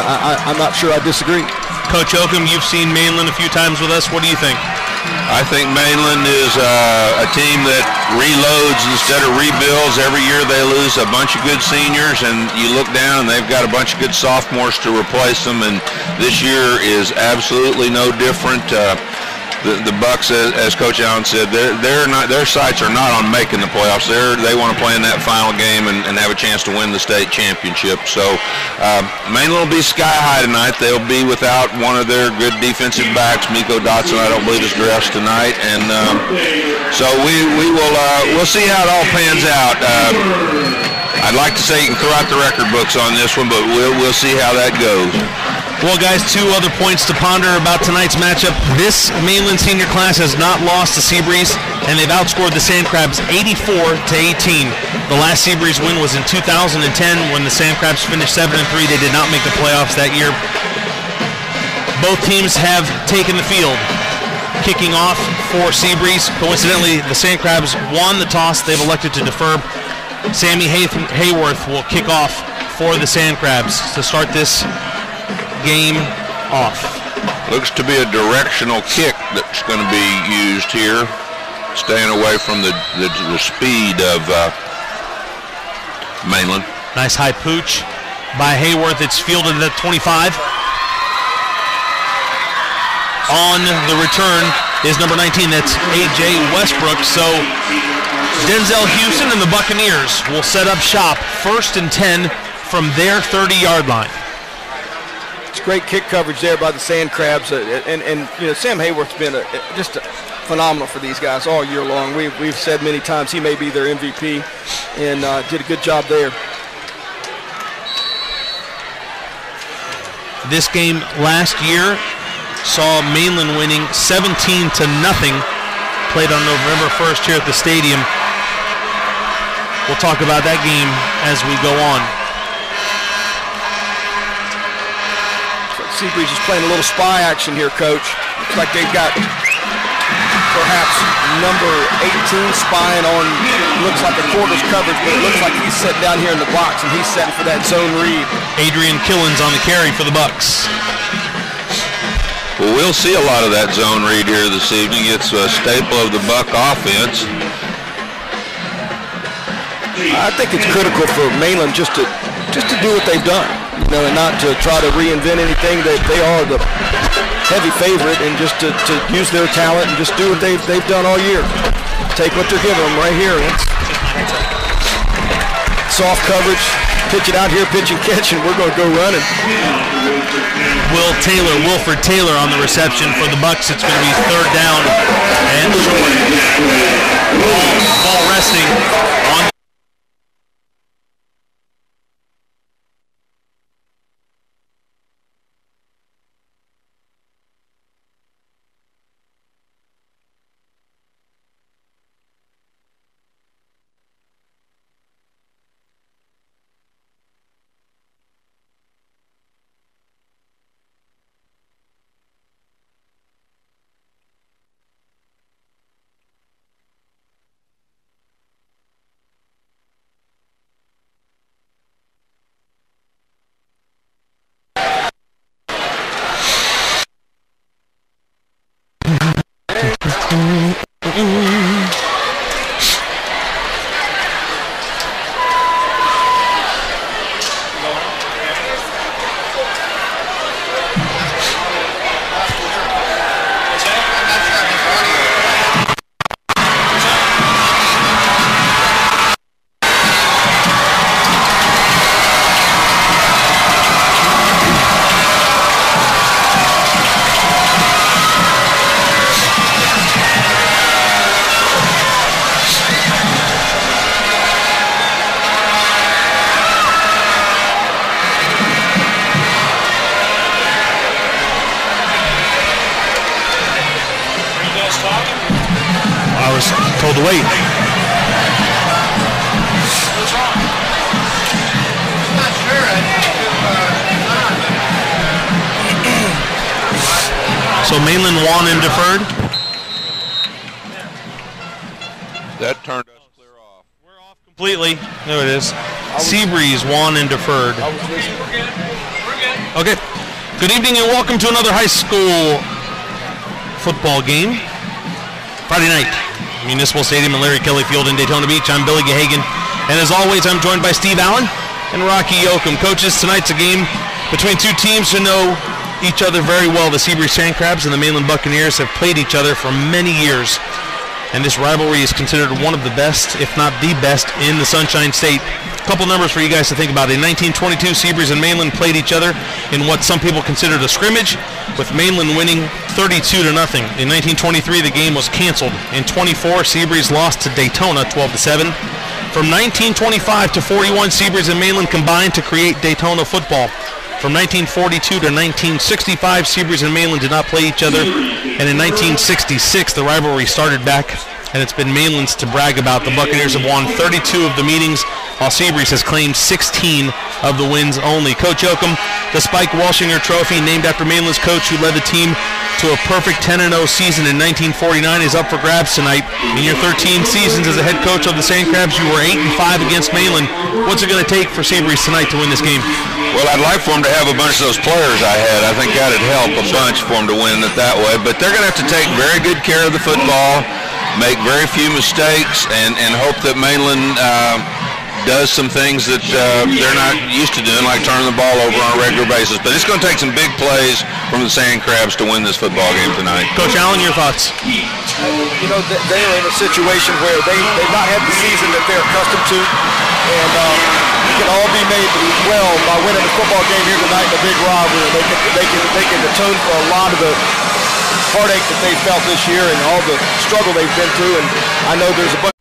I'm not sure I disagree. Coach Oakham, you've seen Mainland a few times with us. What do you think? I think Mainland is a team that reloads instead of rebuilds. Every year they lose a bunch of good seniors, and you look down and they've got a bunch of good sophomores to replace them, and this year is absolutely no different. The Bucks, as Coach Allen said, their sights are not on making the playoffs. They want to play in that final game and have a chance to win the state championship. So Mainland will be sky high tonight. They'll be without one of their good defensive backs. Miko Dotson, I don't believe, is dressed tonight, and so we'll see how it all pans out. I'd like to say you can throw out the record books on this one, but we'll see how that goes. Well, guys, 2 other points to ponder about tonight's matchup. This Mainland senior class has not lost to SEABREEZE, and they've outscored the SANDCRABS 84-18. The last SEABREEZE win was in 2010 when the SANDCRABS finished 7-3. They did not make the playoffs that year. Both teams have taken the field. Kicking off for SEABREEZE. Coincidentally, the SANDCRABS won the toss. They've elected to defer. Sammy Hayworth will kick off for the SANDCRABS to start this game off. Looks to be a directional kick that's going to be used here, staying away from the speed of Mainland. Nice high pooch by Hayworth. It's fielded at 25. On the return is number 19. That's A.J. Westbrook. So Denzel Houston and the Buccaneers will set up shop 1st and 10 from their 30-yard line. It's great kick coverage there by the SANDCRABS, and you know, Sam Hayworth's been just phenomenal for these guys all year long. We've said many times he may be their MVP, and did a good job there. This game last year saw Mainland winning 17-0. Played on November 1st here at the stadium. We'll talk about that game as we go on. SEABREEZE is playing a little spy action here, Coach. Looks like they've got perhaps number 18 spying on, looks like a quarters coverage, but it looks like he's sitting down here in the box and he's setting for that zone read. Adrian Killens on the carry for the Bucks. Well, we'll see a lot of that zone read here this evening. It's a staple of the Buck offense. I think it's critical for Mainland just to do what they've done, you know, and not to try to reinvent anything. That they are the heavy favorite, and just to use their talent and just do what they've done all year. Take what they're giving them right here. Soft coverage, pitch it out here, pitch and catch, and we're going to go running. Wilford Taylor on the reception for the Bucks. It's going to be 3rd down and short. Ball resting on. was told to wait. So Mainland won and deferred. That turned us clear off. We're off completely. There it is. SEABREEZE won and deferred. Okay. Good evening and welcome to another high school football game. Friday night, Municipal Stadium and Larry Kelly Field in Daytona Beach. I'm Billy Gahagan, and as always, I'm joined by Steve Allen and Rocky Yoakum. Coaches, tonight's a game between two teams who know each other very well. The SEABREEZE SANDCRABS and the Mainland Buccaneers have played each other for many years, and this rivalry is considered one of the best, if not the best, in the Sunshine State. A couple numbers for you guys to think about. In 1922, SEABREEZE and Mainland played each other in what some people considered a scrimmage, with Mainland winning 32-0. In 1923, the game was canceled. In 24, SEABREEZE lost to Daytona 12-7. From 1925 to 41, SEABREEZE and Mainland combined to create Daytona football. From 1942 to 1965, SEABREEZE and Mainland did not play each other, and in 1966, the rivalry started back, and it's been Mainland's to brag about. The Buccaneers have won 32 of the meetings, while SEABREEZE has claimed 16 of the wins only. Coach Yoakum, the Spike Walshinger Trophy, named after Mainland's coach who led the team to a perfect 10-0 season in 1949, is up for grabs tonight. In your 13 seasons as a head coach of the SANDCRABS, you were 8-5 against Mainland. What's it going to take for SEABREEZE tonight to win this game? Well, I'd like for them to have a bunch of those players I had. I think that'd help a bunch for them to win it that way. But they're going to have to take very good care of the football, make very few mistakes, and hope that Mainland does some things that they're not used to doing, like turning the ball over on a regular basis. But it's going to take some big plays from the SANDCRABS to win this football game tonight. Coach Allen, your thoughts? You know, they are in a situation where they've not had the season that they're accustomed to, and it can all be made well by winning the football game here tonight in a big rivalry. They can atone for a lot of the heartache that they felt this year and all the struggle they've been through. And I know there's a bunch